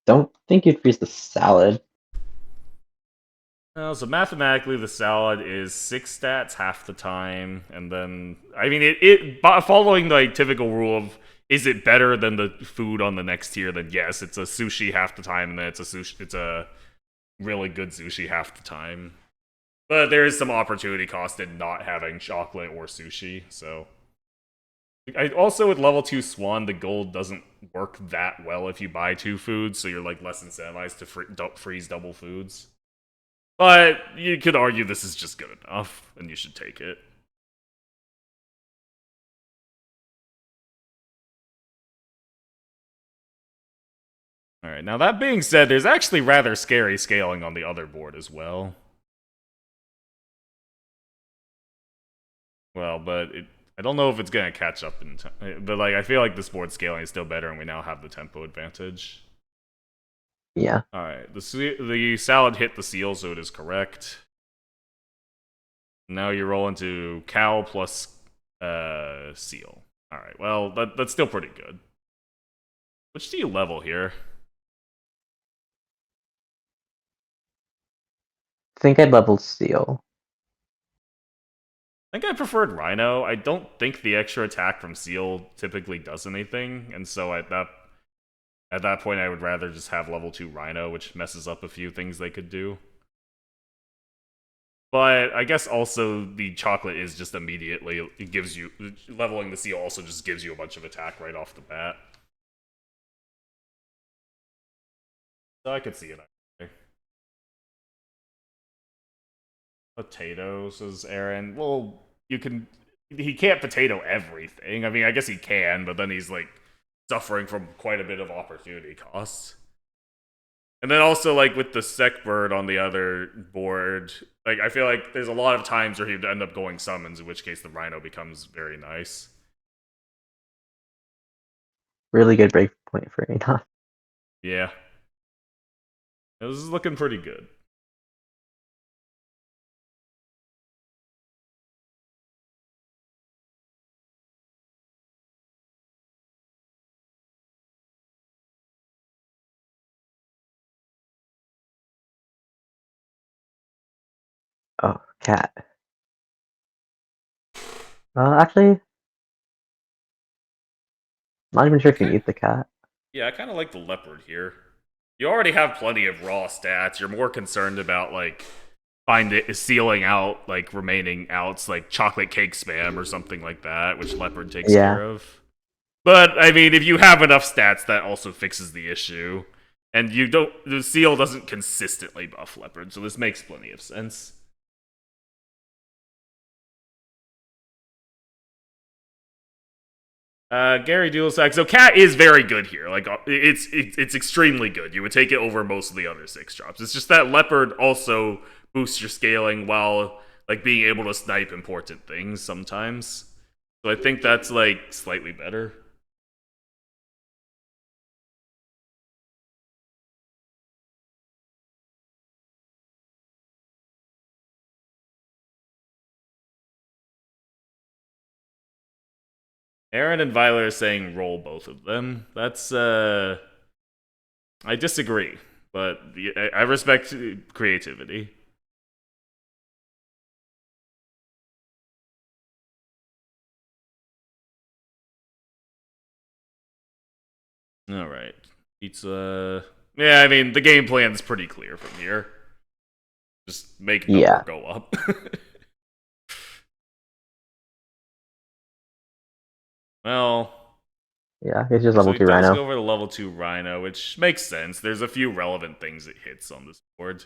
don't think you'd freeze the salad. So mathematically, the salad is 6 stats half the time, and then I mean it following the like, typical rule of is it better than the food on the next tier? Then yes, it's a sushi half the time, and then it's a really good sushi half the time. But there is some opportunity cost in not having chocolate or sushi. So I also with level 2 Swan, the gold doesn't work that well if you buy 2 foods, so you're like less incentivized to freeze double foods. But you could argue this is just good enough, and you should take it. Alright, now that being said, there's actually rather scary scaling on the other board as well. Well, but I don't know if it's gonna catch up in time. But like, I feel like this board scaling is still better, and we now have the tempo advantage. Yeah. All right, the salad hit the seal, so it is correct. Now you roll into cow plus seal. All right, well that's still pretty good. Which do you level here? I think I'd level seal. I think I preferred Rhino. I don't think the extra attack from Seal typically does anything, and so at that point I would rather just have level 2 Rhino, which messes up a few things they could do. But I guess also the chocolate is just immediately it gives you leveling the Seal also just gives you a bunch of attack right off the bat. So I could see it actually. Potato, says Aaron. Well, you can. He can't potato everything. I mean, I guess he can, but then he's like suffering from quite a bit of opportunity costs. And then also like with the sec bird on the other board, like I feel like there's a lot of times where he'd end up going summons, in which case the rhino becomes very nice. Really good break point for Anon. Yeah, this is looking pretty good. Oh, cat. Actually, not even sure if you Okay. need the cat. Yeah, I kind of like the leopard here. You already have plenty of raw stats. You're more concerned about like sealing out like remaining outs like chocolate cake spam or something like that, which leopard takes Yeah. care of. But I mean, if you have enough stats, that also fixes the issue. And you don't the seal doesn't consistently buff leopard, so this makes plenty of sense. Gary Dualsack. So cat is very good here. Like it's extremely good. You would take it over most of the other 6 drops. It's just that leopard also boosts your scaling while like being able to snipe important things sometimes. So I think that's like slightly better. Aaron and Violet are saying roll both of them. That's I disagree, but I respect creativity. All right, pizza. Yeah, I mean the game plan's pretty clear from here. Just make number Yeah. go up. Well, Yeah. It's just so level he 2 does Rhino. go over to level 2 Rhino, which makes sense. There's a few relevant things it hits on this board.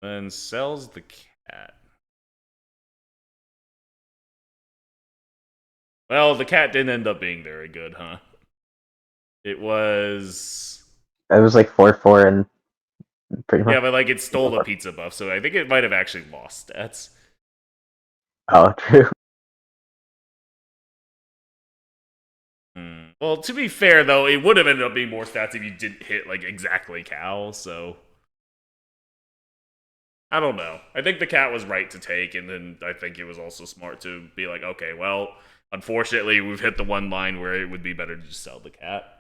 Then sells the cat. Well, the cat didn't end up being very good, huh? It was. It was like 4-4 and pretty much. Yeah, but like it stole the pizza buff, so I think it might have actually lost stats. Oh, true. Well, to be fair though, it would have ended up being more stats if you didn't hit like exactly Cal. So I don't know. I think the cat was right to take, and then I think it was also smart to be like, okay, well, unfortunately, we've hit the one line where it would be better to just sell the cat.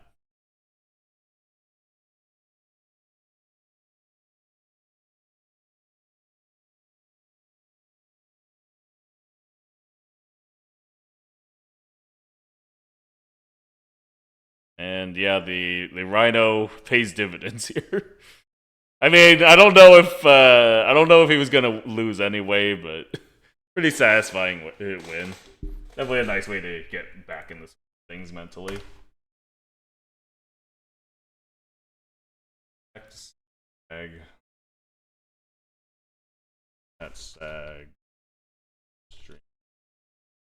And yeah, the rhino pays dividends here. I mean, I don't know if he was gonna lose anyway, but pretty satisfying win. Definitely a nice way to get back in this things mentally. SAG. That's SAG. Stream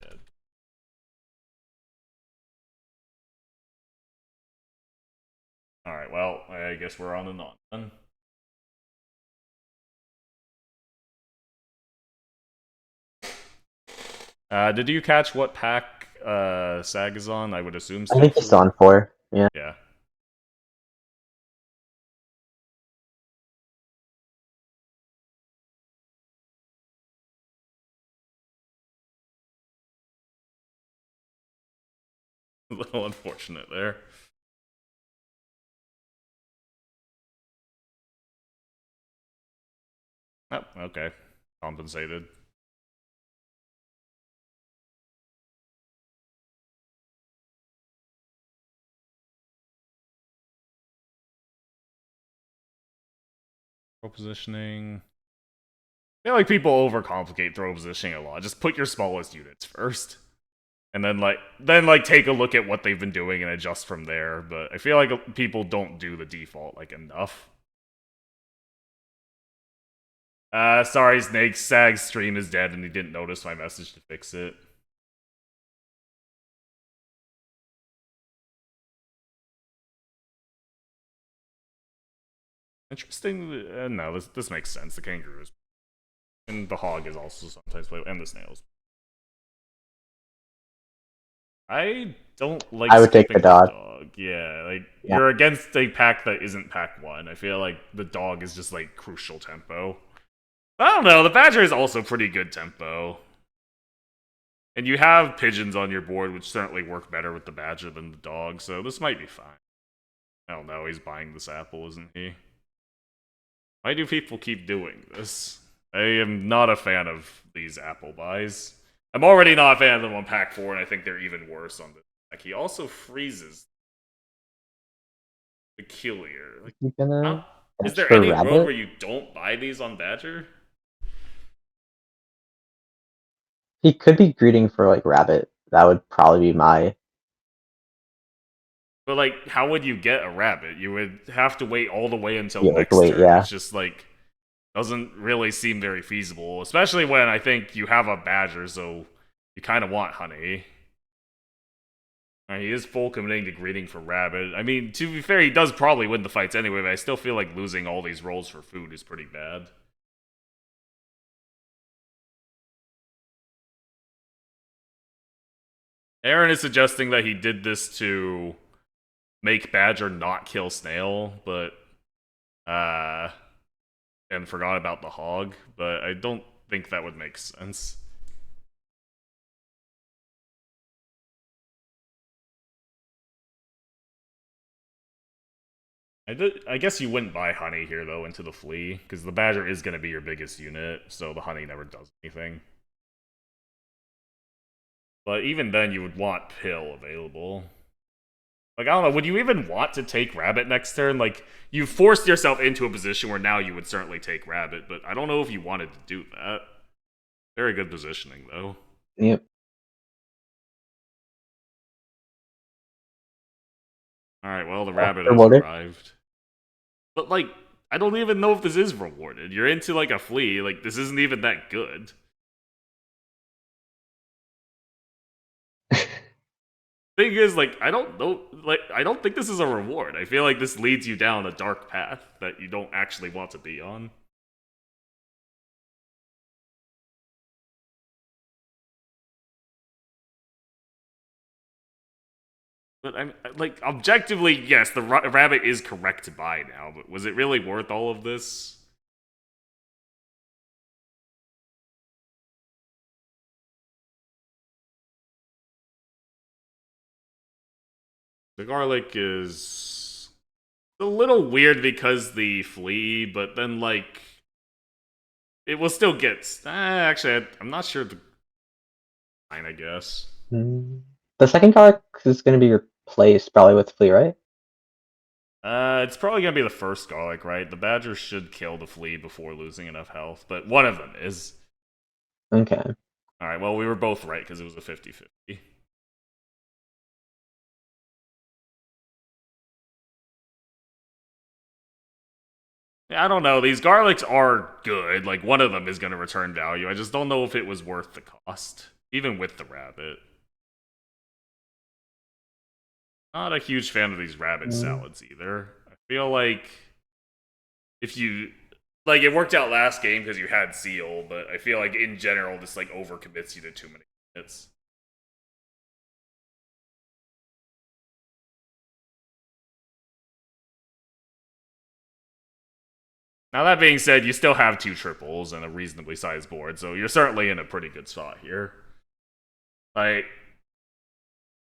dead. All right. Well, I guess we're on and on then. Did you catch what pack SAG is on? I would assume I still think he's still 4. on 4. Yeah. Yeah. A little unfortunate there. Oh, okay. Compensated. Throw positioning. I feel like people overcomplicate throw positioning a lot. Just put your smallest units first. And then take a look at what they've been doing and adjust from there. But I feel like people don't do the default like enough. Sorry, Snake. SAG's stream is dead and he didn't notice my message to fix it. Interesting. No, this makes sense. The kangaroos and the hog is also sometimes played, and the snails. I don't like I would take the skipping the dog. dog. Yeah, like Yeah. you're against a pack that isn't pack 1. I feel like the dog is just like crucial tempo. I don't know. The badger is also pretty good tempo. And you have pigeons on your board, which certainly work better with the badger than the dog, so this might be fine. I don't know, he's buying this apple, isn't he? Why do people keep doing this? I am not a fan of these apple buys. I'm already not a fan of them on pack 4, and I think they're even worse on this pack. He also freezes. Peculiar. Like, You gonna is catch there for any world rabbit? where you don't buy these on badger? He could be greeting for like rabbit. That would probably be my. But like, how would you get a rabbit? You would have to wait all the way until Yeah, like next wait, turn, yeah. which just like doesn't really seem very feasible. Especially when I think you have a badger, so you kind of want honey. He is full committing to greeting for rabbit. I mean, to be fair, he does probably win the fights anyway. But I still feel like losing all these rolls for food is pretty bad. Aaron is suggesting that he did this to make Badger not kill Snail, but uh and forgot about the hog, but I don't think that would make sense. I guess you wouldn't buy honey here though into the flea, because the badger is going to be your biggest unit, so the honey never does anything. But even then, you would want pill available. Like, I don't know, would you even want to take rabbit next turn? Like, you forced yourself into a position where now you would certainly take rabbit, but I don't know if you wanted to do that. Very good positioning, though. Yep. Alright, well, the rabbit has Rewarded. arrived. But, like, I don't even know if this is rewarded. You're into, like, a flea. Like, this isn't even that good. Thing is, like, I don't know. Like, I don't think this is a reward. I feel like this leads you down a dark path that you don't actually want to be on. But I'm like, objectively, yes, the rabbit is correct to buy now. But was it really worth all of this? The garlic is a little weird because the flea, but then like it will still get. Actually, I'm not sure. Fine, I guess. The second garlic is gonna be replaced probably with flea, right? It's probably gonna be the first garlic, right? The badger should kill the flea before losing enough health, but one of them is. Okay. Alright, well, we were both right because it was a 50-50. Yeah, I don't know. These garlics are good. Like, one of them is gonna return value. I just don't know if it was worth the cost, even with the rabbit. Not a huge fan of these rabbit salads either. I feel like if you like it worked out last game because you had seal, but I feel like in general this like overcommits you to too many It's now that being said, you still have two triples and a reasonably sized board, so you're certainly in a pretty good spot here. Like,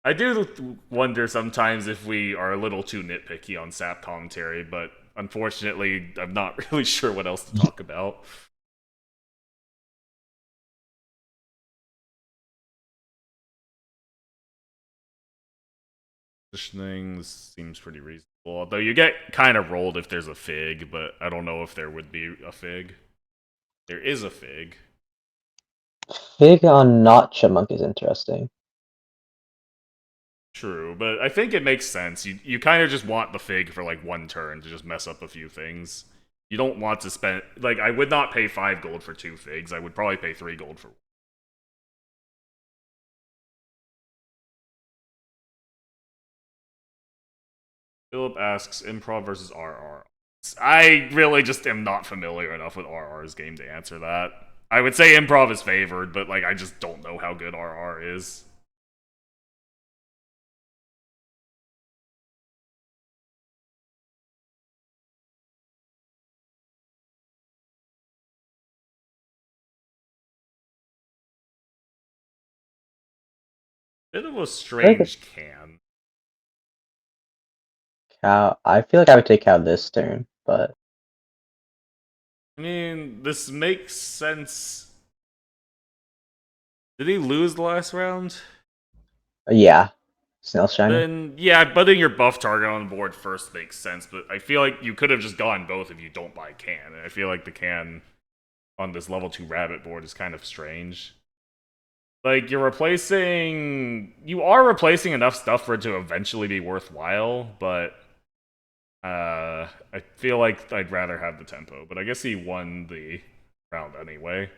I do wonder sometimes if we are a little too nitpicky on SAP commentary, but unfortunately, I'm not really sure what else to talk about. Positioning seems pretty reasonable. Although you get kind of rolled if there's a fig, but I don't know if there would be a fig. There is a fig. Fig on not chipmunk is interesting. True, but I think it makes sense. You kind of just want the fig for like one turn to just mess up a few things. You don't want to spend like I would not pay 5 gold for 2 figs. I would probably pay 3 gold for. Philip asks improv versus RR. I really just am not familiar enough with RR's game to answer that. I would say improv is favored, but like I just don't know how good RR is. Bit of a strange can. Cow. I feel like I would take cow this turn, but I mean, this makes sense. Did he lose the last round? yeah, snail shiner. Then, yeah, putting your buff target on the board first makes sense, but I feel like you could have just gone both if you don't buy can. And I feel like the can on this level 2 rabbit board is kind of strange. Like, you are replacing enough stuff for it to eventually be worthwhile, but I feel like I'd rather have the tempo. But I guess he won the round anyway.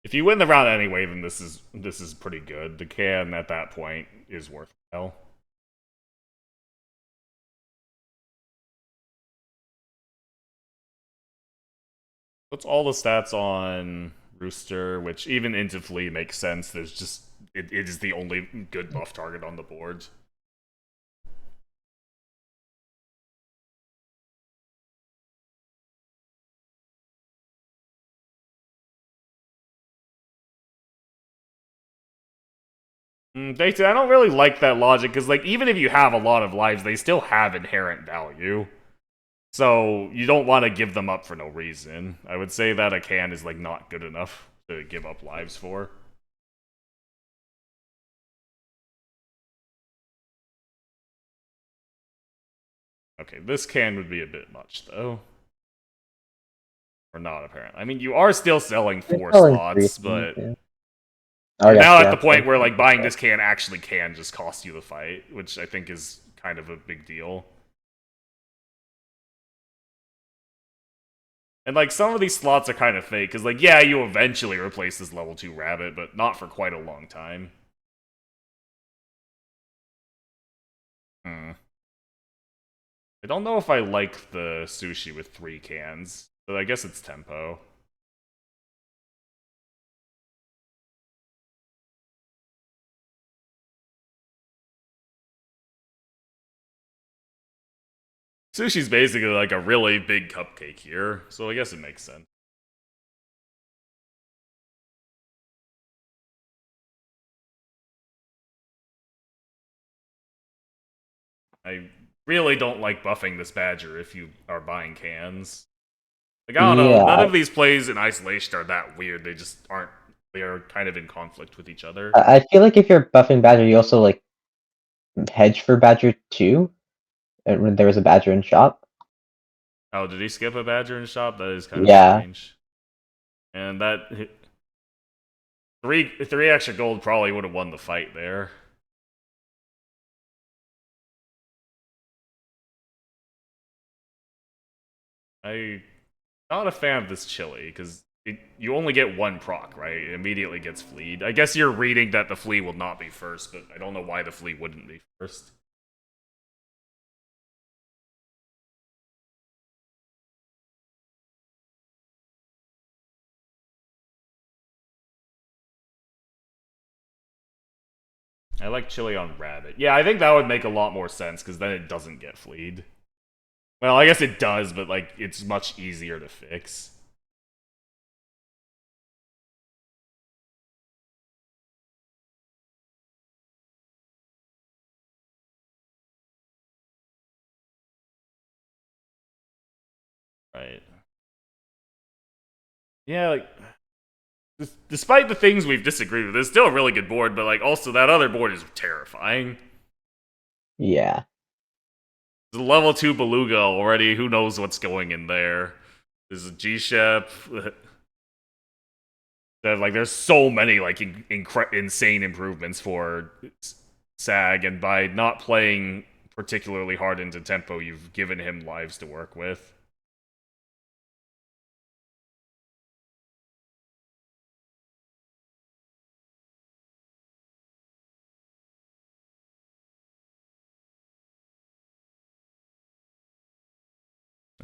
If you win the round anyway, then this is pretty good. The can at that point is worthwhile. What's all the stats on Rooster, which even into Flea makes sense. There's just it is the only good buff target on the board. Basically, I don't really like that logic because, like, even if you have a lot of lives, they still have inherent value. So you don't want to give them up for no reason. I would say that a can is like not good enough to give up lives for. Okay, this can would be a bit much though. Or not apparently. I mean, you are still selling 4 slots, but Yeah. you're now at yeah, the point where like buying this can actually can just cost you the fight, which I think is kind of a big deal. And like some of these slots are kind of fake, because like yeah, you eventually replace this level 2 rabbit, but not for quite a long time. Hmm. I don't know if I like the sushi with 3 cans, but I guess it's tempo. Sushi's basically like a really big cupcake here, so I guess it makes sense. I really don't like buffing this badger if you are buying cans. Like, I don't know, yeah. none of these plays in isolation are that weird, they just aren't, they are kind of in conflict with each other. I feel like if you're buffing badger, you also like hedge for badger too. When there was a badger in shop. Oh, did he skip a badger in shop? That is kind of Yeah. strange. And that three extra gold probably would have won the fight there. I'm not a fan of this chili because you only get one proc, right? It immediately gets fleed. I guess you're reading that the flea will not be first, but I don't know why the flea wouldn't be first. I like chili on rabbit. Yeah, I think that would make a lot more sense because then it doesn't get fleed. Well, I guess it does, but like it's much easier to fix. Right. Yeah, like despite the things we've disagreed with, it's still a really good board, but like also that other board is terrifying. Yeah. The level 2 Beluga already, who knows what's going in there. There's a G-Shep. Like there's so many like insane improvements for SAG, and by not playing particularly hard into tempo, you've given him lives to work with.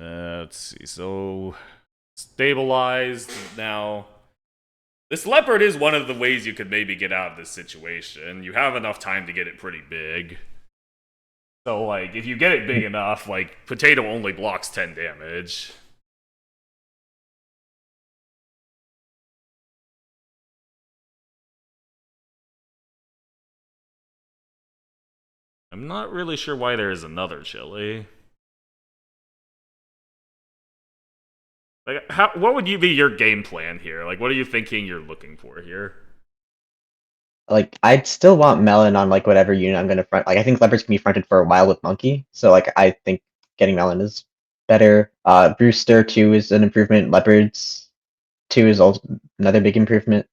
Let's see. So stabilized now. This leopard is one of the ways you could maybe get out of this situation. You have enough time to get it pretty big. So, like, if you get it big enough, like, potato only blocks 10 damage. I'm not really sure why there is another chili. Like, what would you be your game plan here? Like, what are you thinking you're looking for here? Like I'd still want Melon on like whatever unit I'm gonna front. Like I think leopards can be fronted for a while with Monkey, so like I think getting Melon is better. Brewster 2 is an improvement. Leopards 2 is also another big improvement.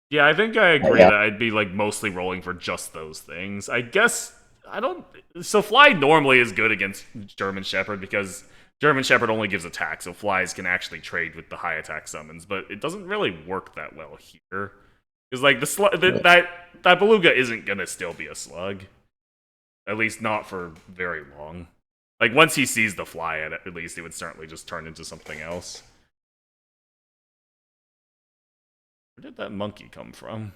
Yeah, I think I agree Yeah. that I'd be, like, mostly rolling for just those things. I guess, I don't... So Fly normally is good against German Shepherd because German Shepherd only gives attack, so Flies can actually trade with the high attack summons, but it doesn't really work that well here. Because, like, that Beluga isn't gonna still be a slug. At least not for very long. Like, once he sees the Fly, at least it would certainly just turn into something else. Where did that monkey come from?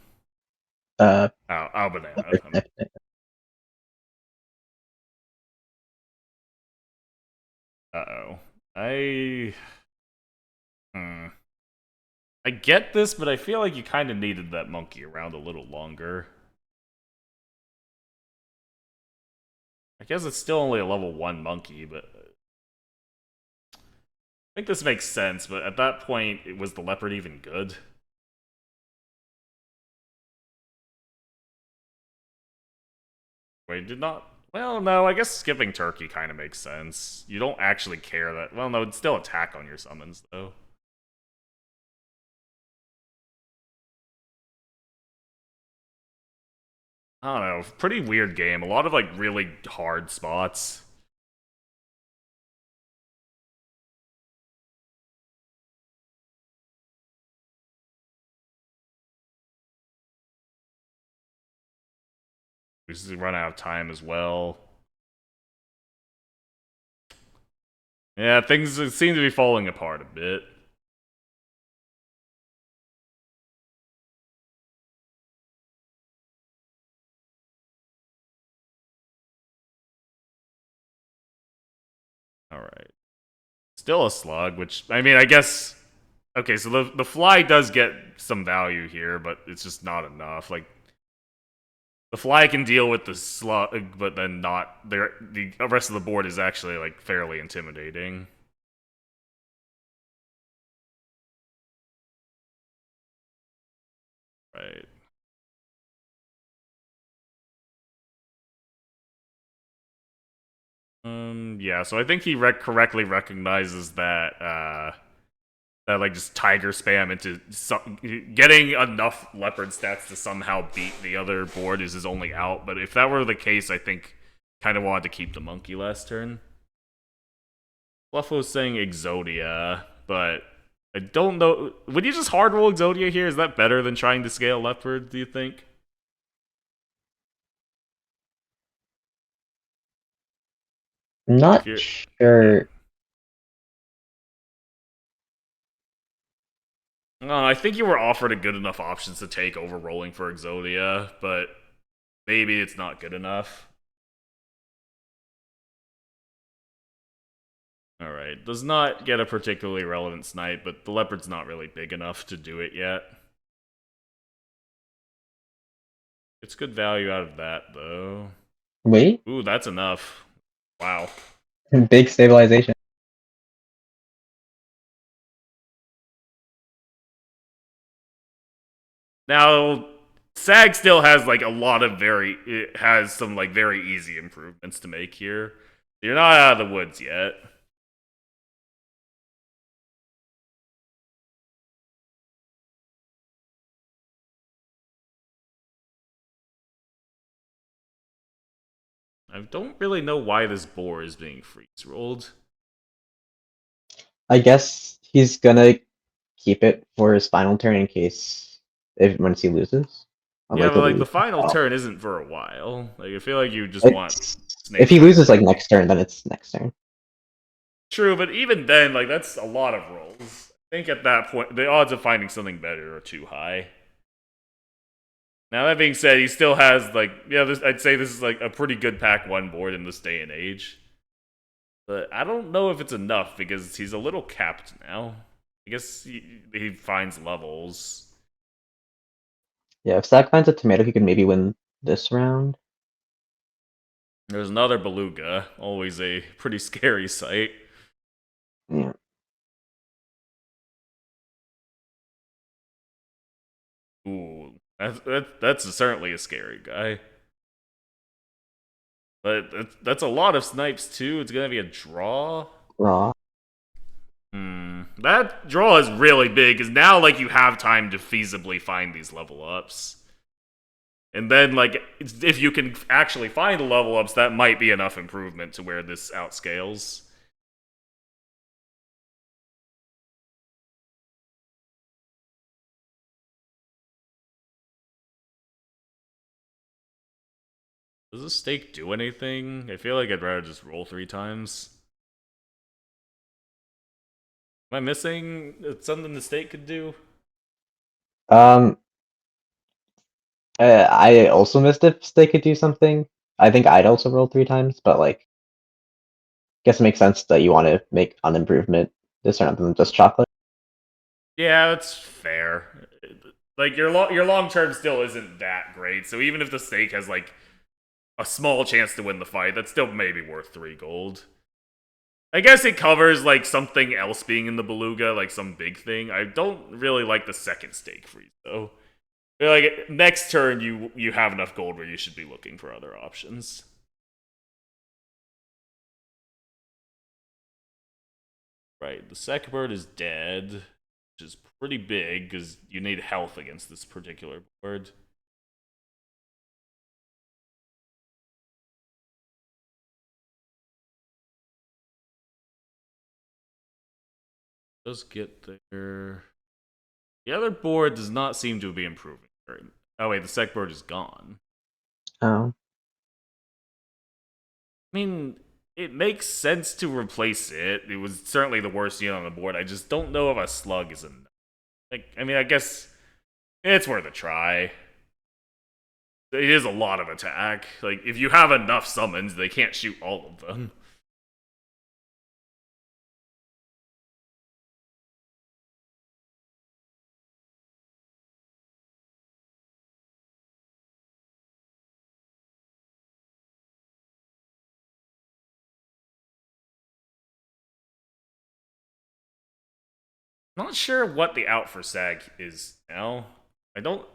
Uh, Oh, banana. leopard. Uh-oh. I... Hmm. I get this, but I feel like you kind of needed that monkey around a little longer. I guess it's still only a level 1 monkey, but... I think this makes sense, but at that point, was the leopard even good? Wait, did not... Well, no, I guess skipping turkey kind of makes sense. You don't actually care that... Well, no, it'd still attack on your summons, though. I don't know. Pretty weird game. A lot of, like, really hard spots. We just run out of time as well. Yeah, things seem to be falling apart a bit. Alright. Still a slug, which, I mean, I guess... Okay, so the fly does get some value here, but it's just not enough. Like, the fly can deal with the slug, but then not... The rest of the board is actually, like, fairly intimidating. Right. Yeah, so I think he correctly recognizes that like just tiger spam into getting enough leopard stats to somehow beat the other board is his only out. But if that were the case, I think kind of wanted to keep the monkey last turn. Fluff was saying Exodia, but I don't know. Would you just hard roll Exodia here? Is that better than trying to scale leopard? Do you think? If Not you're, yeah. sure. No, I think you were offered a good enough options to take over rolling for Exodia, but maybe it's not good enough. Alright, does not get a particularly relevant snipe, but the leopard's not really big enough to do it yet. It's good value out of that, though. Wait, Ooh, that's enough. Wow. big stabilization. Now, SAG still has like a lot of it has some like very easy improvements to make here. You're not out of the woods yet. I don't really know why this boar is being freeze rolled. I guess he's gonna keep it for his final turn in case if once he loses. Yeah, Like but he'll like the lose. final Oh. turn isn't for a while. Like I feel like you just want It's if snake he loses like tiger. next turn, then it's next turn. True, but even then, like that's a lot of rolls. I think at that point, the odds of finding something better are too high. Now that being said, he still has like I'd say this is like a pretty good pack one board in this day and age. But I don't know if it's enough because he's a little capped now. I guess he finds levels. Yeah, if Stack finds a tomato, he could maybe win this round. There's another beluga, always a pretty scary sight. Yeah. Ooh, that's certainly a scary guy. But that's a lot of snipes too. It's gonna be a draw. Raw. That draw is really big because now like you have time to feasibly find these level ups. And then, like, if you can actually find the level ups, that might be enough improvement to where this outscales. Does this stake do anything? I feel like I'd rather just roll 3 times. Am I missing something the stake could do? Um, I also missed if they could do something. I think I'd also roll 3 times, but like, guess it makes sense that you want to make an improvement this rather than just chocolate. Yeah, that's fair. Like your long term still isn't that great, so even if the stake has like a small chance to win the fight, that's still maybe worth 3 gold. I guess it covers like something else being in the beluga, like some big thing. I don't really like the second stake freeze though. I feel like next turn you have enough gold where you should be looking for other options. Right, the second bird is dead, which is pretty big because you need health against this particular bird. Does get there. The other board does not seem to be improving. Oh wait, the sec bird is gone. Oh, I mean, it makes sense to replace it. It was certainly the worst unit on the board. I just don't know if a slug is enough. Like, I mean, I guess it's worth a try. It is a lot of attack. Like, if you have enough summons, they can't shoot all of them. Not sure what the out for SAG is now. I don't.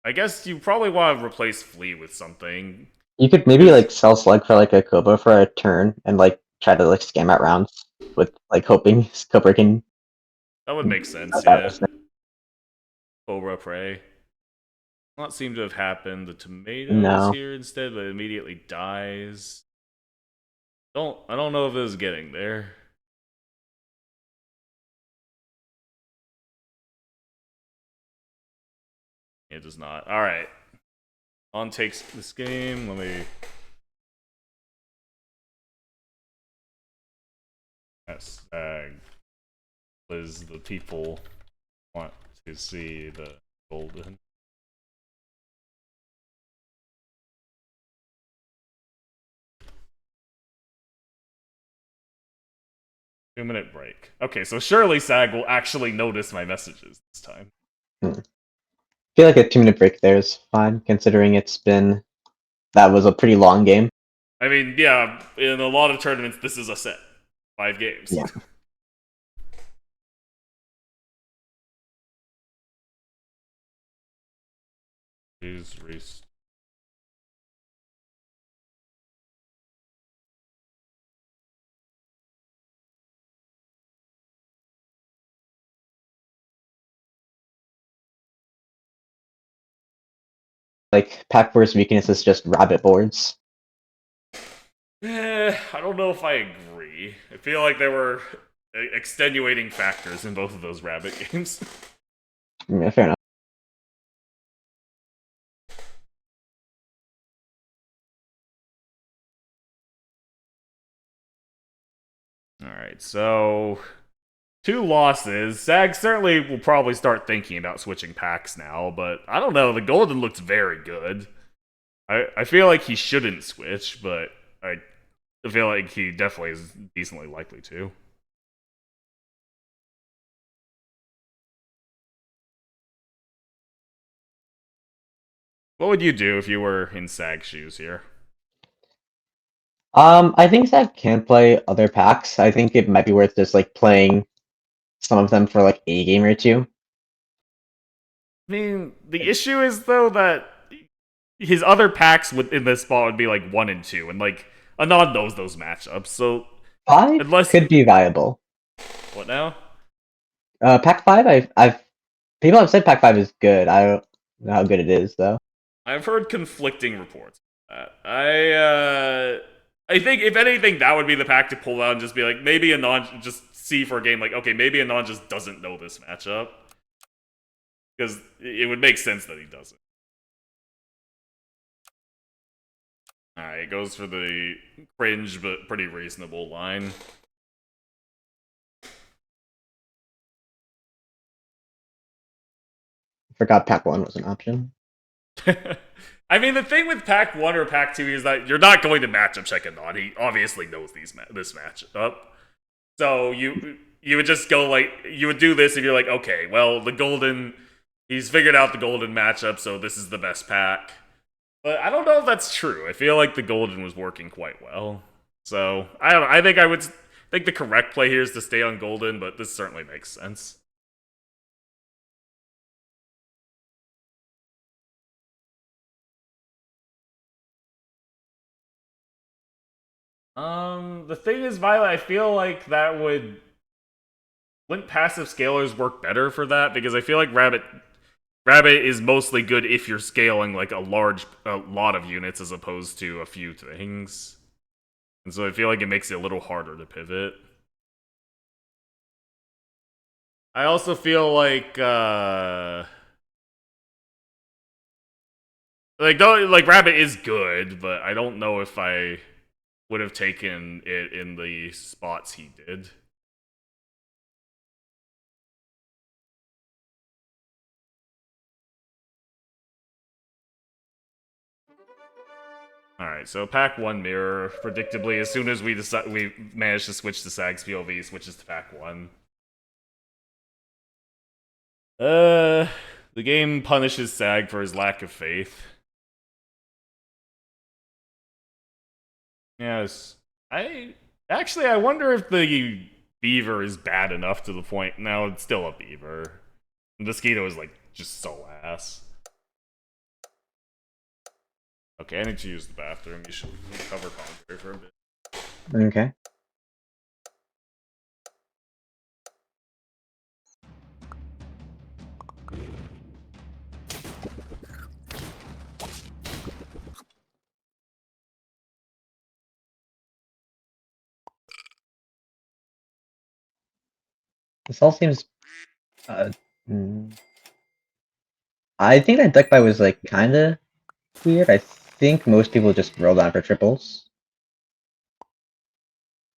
I guess you probably want to replace Flea with something. you could maybe Because like sell Slug for like a Kobo for a turn and like try to like scam out rounds with like hoping Cobra can that would make sense, knock out a yeah. snake. Cobra Prey. Not seem to have happened. The tomato is No, here instead, but immediately dies. I don't know if this is getting there. It does not. Alright. On takes this game. Let me. Hashtag is the people want to see the golden 2-minute break. Okay, so surely SAG will actually notice my messages this time. I feel like a 2-minute break there is fine, considering that was a pretty long game. I mean, yeah, in a lot of tournaments, this is a set. 5 games. Yeah. Please restart. Like Pack4's weakness is just rabbit boards. I don't know if I agree. I feel like there were extenuating factors in both of those rabbit games. Yeah, fair enough. Alright, so 2 losses. SAG certainly will probably start thinking about switching packs now, but I don't know. The Golden looks very good. I feel like he shouldn't switch, but I feel like he definitely is decently likely to. What would you do if you were in SAG shoes here? I think Zach can play other packs. I think it might be worth just like playing some of them for like a game or two. I mean, the issue is though that his other packs in this spot would be like 1 and 2, and like Anon knows those matchups. So 5 unless could be viable. what now? Pack 5, I've people have said Pack 5 is good. I don't know how good it is though. I've heard conflicting reports. I think if anything, that would be the pack to pull out and just be like, maybe Anon just see for a game like, okay, maybe Anon just doesn't know this matchup, because it would make sense that he doesn't. All right, goes for the cringe but pretty reasonable line. Forgot Pack 1 was an option. I mean, the thing with Pack 1 or Pack 2 is that you're not going to matchup check Anon. He obviously knows this matchup. So you would just go like, you would do this if you're like, okay, well, the Golden, he's figured out the Golden matchup, so this is the best pack. But I don't know if that's true. I feel like the Golden was working quite well. So I don't know. I think I would think the correct play here is to stay on Golden, but this certainly makes sense. The thing is, Violet, I feel like that wouldn't passive scalers work better for that, because I feel like Rabbit is mostly good if you're scaling like a lot of units as opposed to a few things. And so I feel like it makes it a little harder to pivot. I also feel like Rabbit is good, but I don't know if I would have taken it in the spots he did. All right, so pack 1 mirror. Predictably, as soon as we managed to switch to SAG's POV, switches to pack 1. The game punishes SAG for his lack of faith. Yes, I wonder if the beaver is bad enough to the point. No, it's still a beaver. The mosquito is like just so ass. Okay, I need to use the bathroom. You should cover commentary for a bit. Okay. This all seems. Uh, mm, I think that deck buy was like kind of weird. I think most people just rolled on for triples.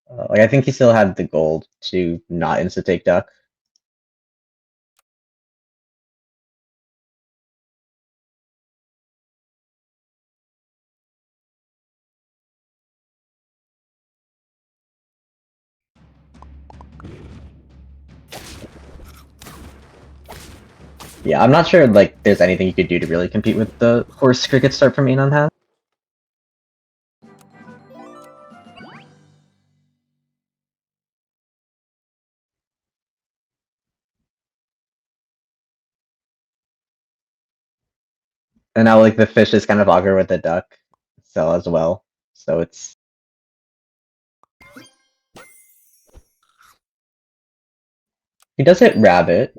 Like I think he still had the gold to not insta take duck. Yeah, I'm not sure like there's anything you could do to really compete with the horse cricket start from Anon has. And now like the fish is kind of auger with the duck, so as well. So it's he does hit rabbit.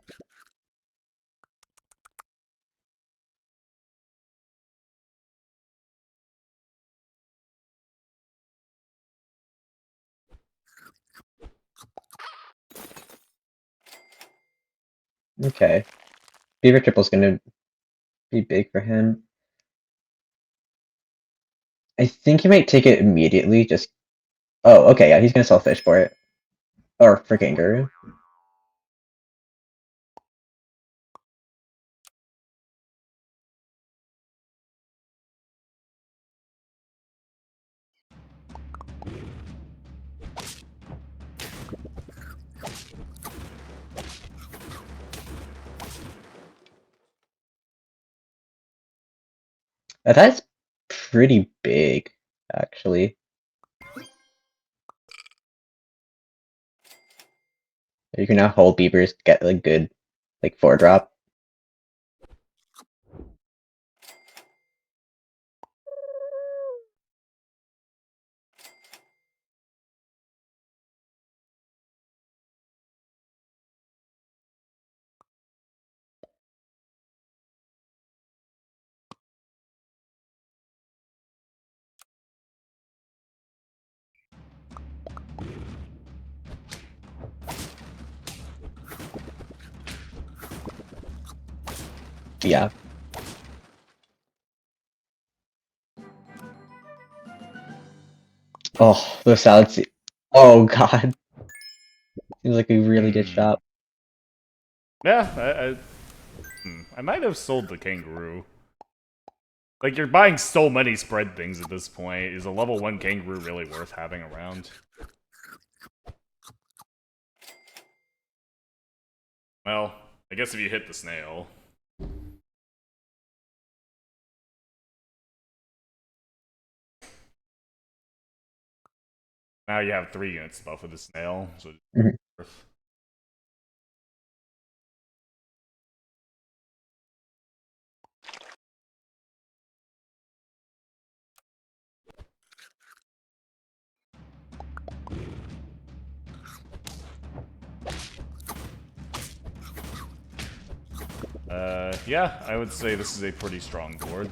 Okay. Beaver triple's gonna be big for him. I think he might take it immediately, just oh, okay, yeah, he's gonna sell fish for it. Or for kangaroo. That's pretty big, actually. You can now hold beavers, get like good like 4-drop. Yeah. Oh, those salads. Oh god. Seems like a really good Hmm. shot. Yeah, I might have sold the kangaroo. Like, you're buying so many spread things at this point. Is a level 1 kangaroo really worth having around? Well, I guess if you hit the snail. Now you have 3 units buff with the snail, so it's Mhm. worth. Yeah, I would say this is a pretty strong board.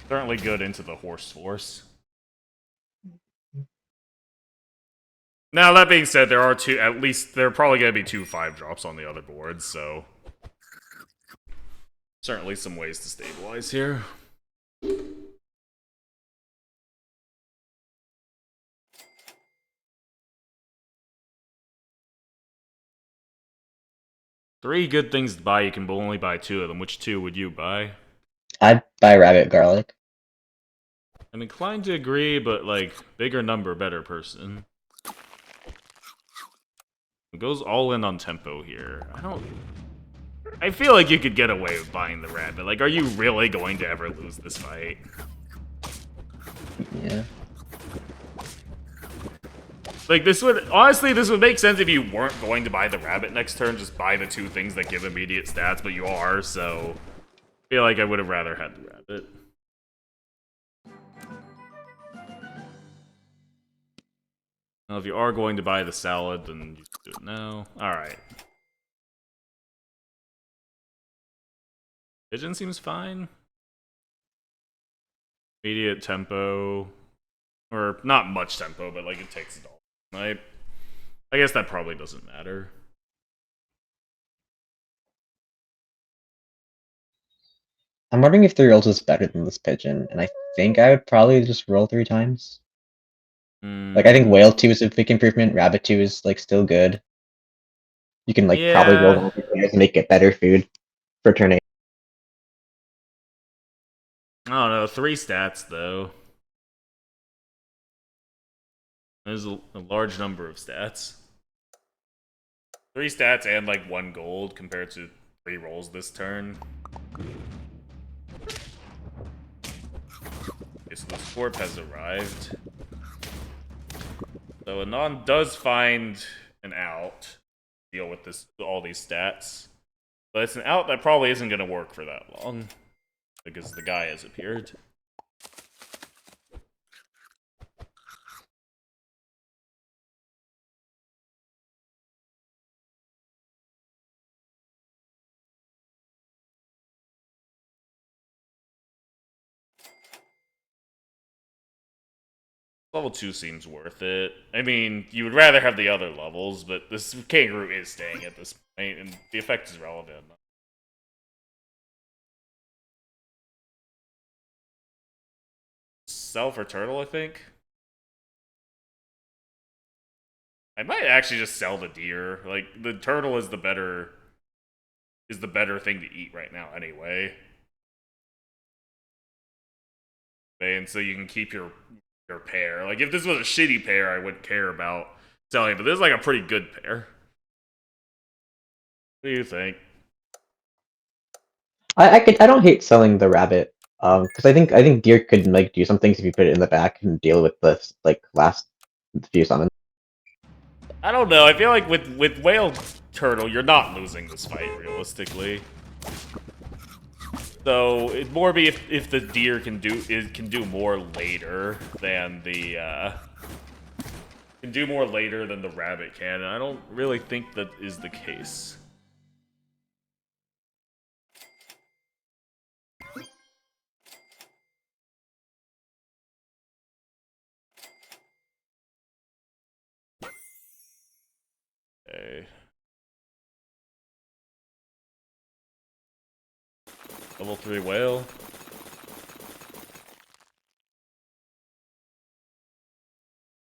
Certainly good into the horse force. Now, that being said, there are two, at least, there are probably going to be 2 5-drops on the other boards, so certainly some ways to stabilize here. Three good things to buy, you can only buy 2 of them. Which 2 would you buy? I'd buy rabbit garlic. I'm inclined to agree, but, like, bigger number, better person. It goes all in on tempo here. I feel like you could get away with buying the rabbit. Like, are you really going to ever lose this fight? Yeah. Like, this would, honestly, this would make sense if you weren't going to buy the rabbit next turn, just buy the 2 things that give immediate stats, but you are, so I feel like I would have rather had the rabbit. Now, if you are going to buy the salad, then you do it now. Alright. Pigeon seems fine. Immediate tempo. Or, not much tempo, but, like, it takes it all. Right? I guess that probably doesn't matter. I'm wondering if 3 rolls is better than this pigeon, and I think I would probably just roll 3 times. Like I think whale 2 is a big improvement, rabbit 2 is like still good. You can like probably roll Yeah. down your players and make it better food for turn 8. I don't know. 3 stats, though. There's a large number of stats. 3 stats and like 1 gold compared to 3 rolls this turn. Okay, so the Scorp has arrived. So Anon does find an out to deal with all these stats. But it's an out that probably isn't going to work for that long. Because the guy has appeared. Level 2 seems worth it. I mean, you would rather have the other levels, but this kangaroo is staying at this point, and the effect is relevant. Sell for turtle, I think. I might actually just sell the deer. Like, the turtle is the better thing to eat right now anyway. And so you can keep your pair. Like, if this was a shitty pair, I wouldn't care about selling, but this is like a pretty good pair. What do you think? I don't hate selling the rabbit. Because I think deer could like do some things if you put it in the back and deal with the like last few summons. I don't know. I feel like with whale turtle, you're not losing this fight realistically. So it'd more be if the deer can do more later than the rabbit can. And I don't really think that is the case. Okay. Level 3 whale.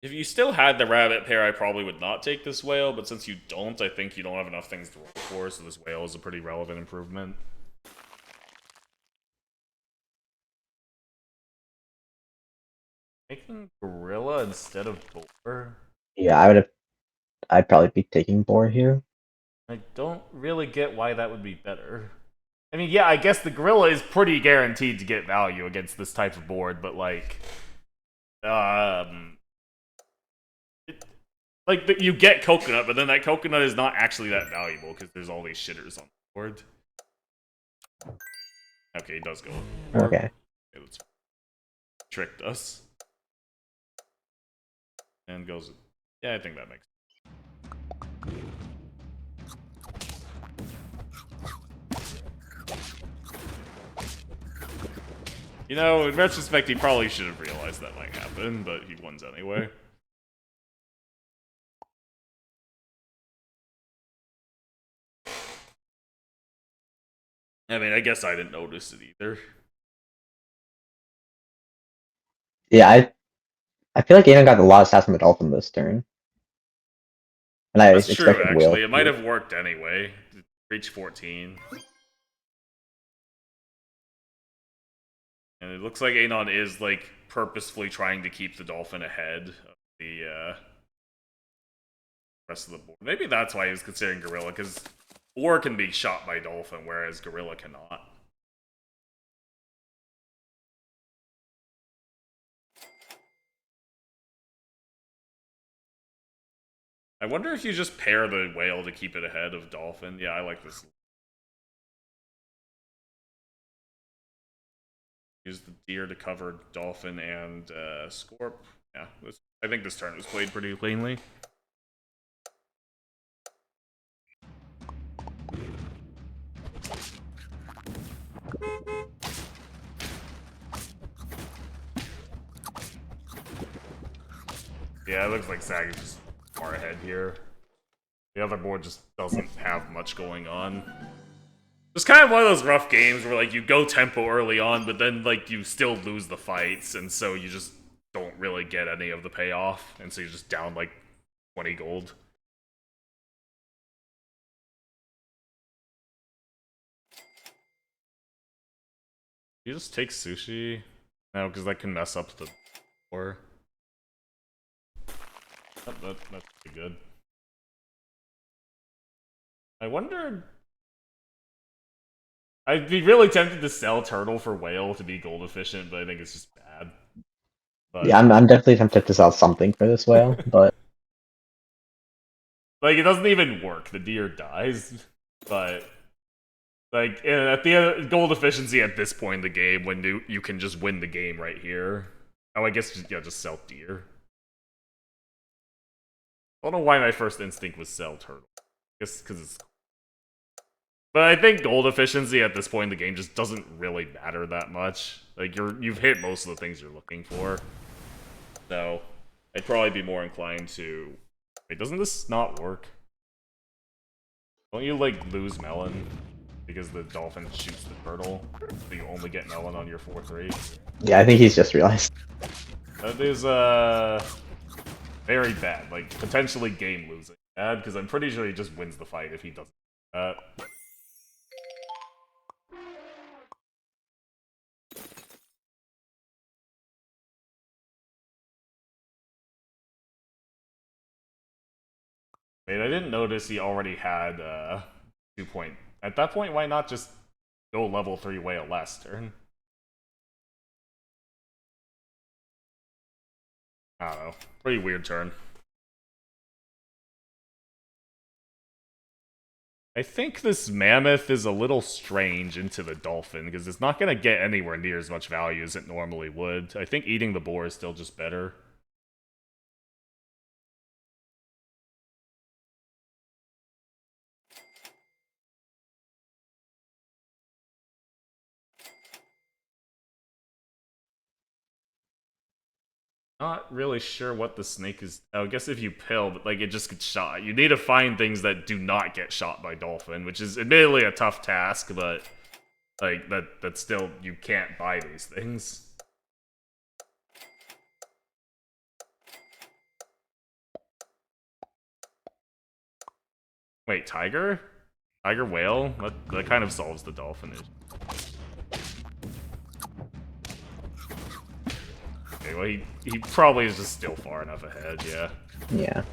If you still had the rabbit pair, I probably would not take this whale, but since you don't, I think you don't have enough things to roll for, so this whale is a pretty relevant improvement. Making gorilla instead of boar? Yeah, I'd probably be taking boar here. I don't really get why that would be better. I mean, yeah, I guess the gorilla is pretty guaranteed to get value against this type of board, but like, you get coconut, but then that coconut is not actually that valuable because there's all these shitters on the board. Okay, he does go. Okay. It's tricked us. And goes. Yeah, I think that makes sense. You know, in retrospect, he probably should have realized that might happen, but he wins anyway. I mean, I guess I didn't notice it either. Yeah, I feel like Anon got a lot of stats from the dolphin this turn. And I That's true, expected whale. actually. It might have worked anyway. Reach 14. And it looks like Anon is, like, purposefully trying to keep the dolphin ahead of the rest of the board. Maybe that's why he was considering gorilla, because boar can be shot by dolphin, whereas gorilla cannot. I wonder if you just pair the whale to keep it ahead of dolphin. Yeah, I like this. Use the deer to cover dolphin and scorp. Yeah, I think this turn was played pretty cleanly. Yeah, it looks like SAG is just far ahead here. The other board just doesn't have much going on. It's kind of one of those rough games where, like, you go tempo early on, but then, like, you still lose the fights, and so you just don't really get any of the payoff, and so you're just down, like, 20 gold. You just take sushi? No, because that can mess up the board. That's pretty good. I wonder. I'd be really tempted to sell turtle for whale to be gold efficient, but I think it's just bad. Yeah, But I'm definitely tempted to sell something for this whale, but like, it doesn't even work. The deer dies, but like at the end, gold efficiency at this point in the game, when you can just win the game right here. Oh, I guess just sell deer. I don't know why my first instinct was sell turtle. I guess because it's. But I think gold efficiency at this point in the game just doesn't really matter that much. Like you've hit most of the things you're looking for. So I'd probably be more inclined to. Wait, doesn't this not work? Don't you like lose melon because the dolphin shoots the turtle, so you only get melon on your 4-3? yeah, I think he's just realized. That is very bad, like potentially game losing bad, because I'm pretty sure he just wins the fight if he doesn't. Wait, I didn't notice he already had 2 point. At that point, why not just go level 3 whale last turn? I don't know. Pretty weird turn. I think this mammoth is a little strange into the dolphin, because it's not going to get anywhere near as much value as it normally would. I think eating the boar is still just better. Not really sure what the snake is. Oh, I guess if you pill, but like it just gets shot. You need to find things that do not get shot by dolphin, which is admittedly a tough task, but like that still you can't buy these things. Wait, tiger? Tiger whale? That kind of solves the dolphin issue. Okay, well he probably is just still far enough ahead, yeah. Yeah.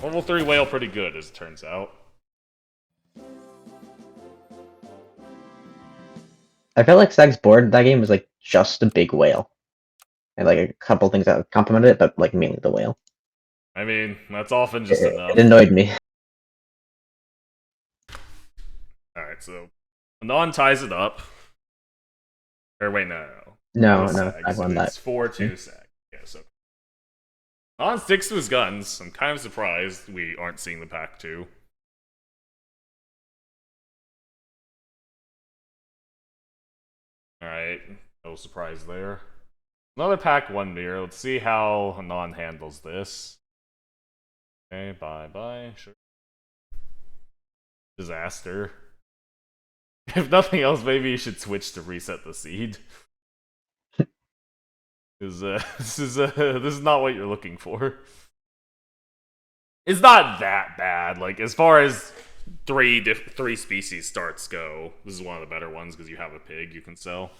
Level 3 whale pretty good, as it turns out. I felt like SAG's board in that game was like just a big whale. And like a couple things that complemented it, but like mainly the whale. I mean, that's often just It enough. annoyed me. Alright, so Anon ties it up. Or wait, no. That No, was no, SAG, I so won that. it's 4-2 SAG. Yeah, so Anon sticks to his guns. I'm kind of surprised we aren't seeing the pack 2. Alright, no surprise there. Another pack 1 mirror. Let's see how Anon handles this. Okay, bye-bye. Sure. Disaster. If nothing else, maybe you should switch to reset the seed. Because this is not what you're looking for. It's not that bad. Like as far as three species starts go, this is one of the better ones because you have a pig you can sell,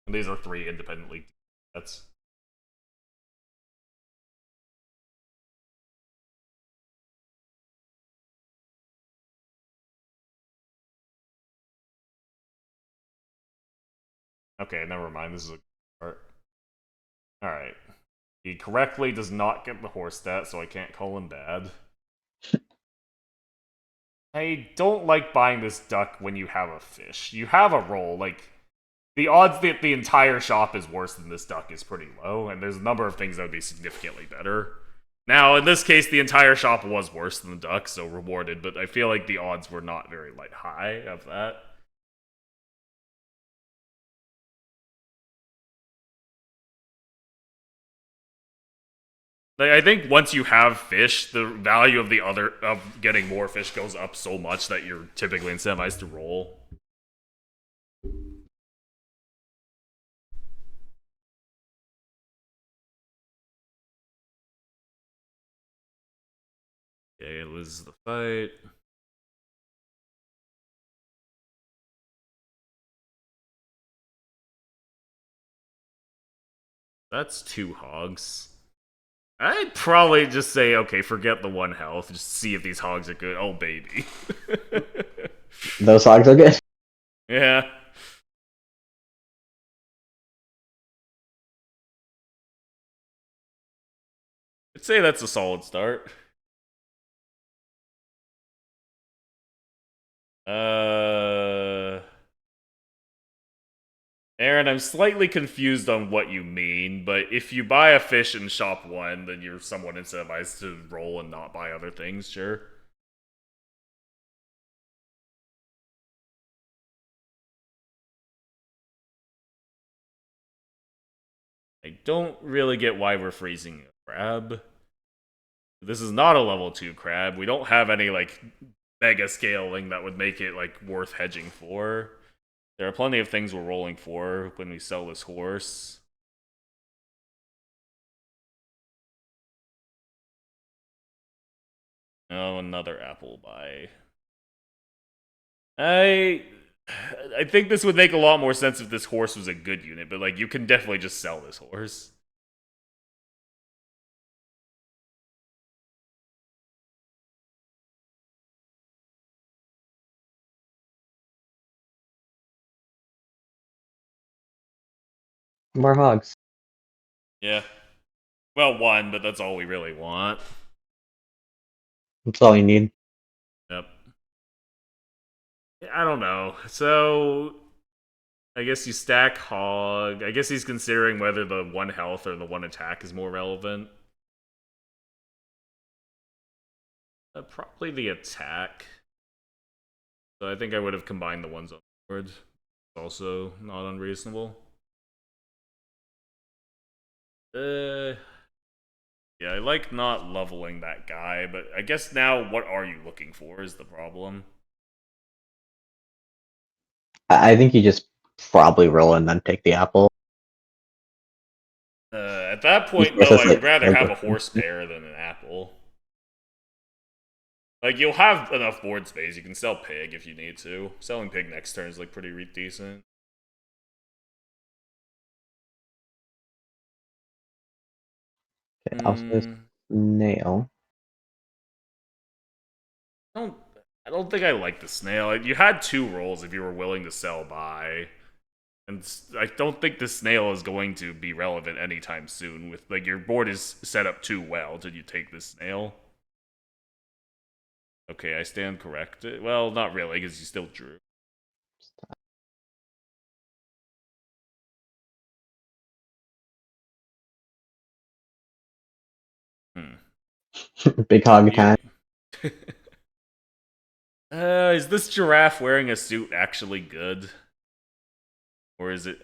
and these are 3 independently. That's okay. Never mind. This is a part. All right. He correctly does not get the horse stat, so I can't call him bad. I don't like buying this duck when you have a fish. You have a roll. Like, the odds that the entire shop is worse than this duck is pretty low, and there's a number of things that would be significantly better. Now, in this case, the entire shop was worse than the duck, so rewarded, but I feel like the odds were not very high of that. Like, I think once you have fish, the value of the other of getting more fish goes up so much that you're typically incentivized to roll. Okay, it was the fight. That's 2 hogs. I'd probably just say, okay, forget the 1 health. Just see if these hogs are good. Oh, baby. Those hogs are good. Yeah. I'd say that's a solid start. Uh. Aaron, I'm slightly confused on what you mean, but if you buy a fish in shop 1, then you're somewhat incentivized to roll and not buy other things, sure. I don't really get why we're freezing a crab. This is not a level 2 crab. We don't have any, like, mega scaling that would make it, like, worth hedging for. There are plenty of things we're rolling for when we sell this horse. Oh, another apple buy. I I think this would make a lot more sense if this horse was a good unit, but like you can definitely just sell this horse. More hogs. Yeah. Well, 1, but that's all we really want. That's all you need. Yep. I don't know. So I guess you stack hog. I guess he's considering whether the 1 health or the 1 attack is more relevant. Probably the attack. So I think I would have combined the ones on the board. Also not unreasonable. Uh, yeah, I like not leveling that guy, but I guess now what are you looking for is the problem. I think you just probably roll and then take the apple. At that This point, horse though, is I would like rather so have good. a horse pair than an apple. Like, you'll have enough board space. You can sell pig if you need to. Selling pig next turn is, like, pretty decent. Okay, also Hmm. snail. I don't. I don't think I like the snail. You had 2 rolls if you were willing to sell by, and I don't think the snail is going to be relevant anytime soon. With like your board is set up too well. Did you take the snail? Okay, I stand corrected. Well, not really, because you still drew. Hmm. Big hog You. time. Is this giraffe wearing a suit actually good, or is it?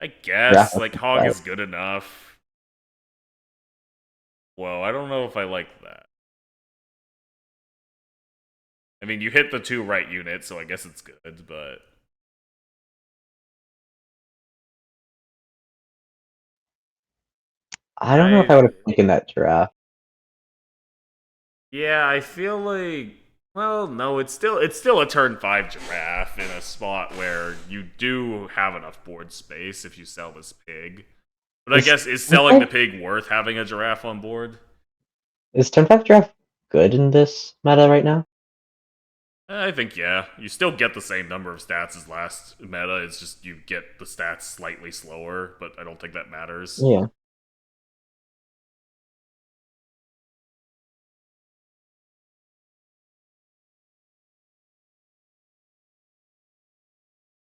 I guess like hog Right. is good enough. Whoa, I don't know if I like that. I mean, you hit the 2 right units, so I guess it's good, but I don't know if I would I have taken that giraffe. yeah, I feel like well, no, it's still a turn 5 giraffe in a spot where you do have enough board space if you sell this pig. But I Is guess is turn selling the five, pig worth having a giraffe on board? is turn 5 giraffe good in this meta right now? I think yeah. You still get the same number of stats as last meta. It's just you get the stats slightly slower, but I don't think that matters. Yeah.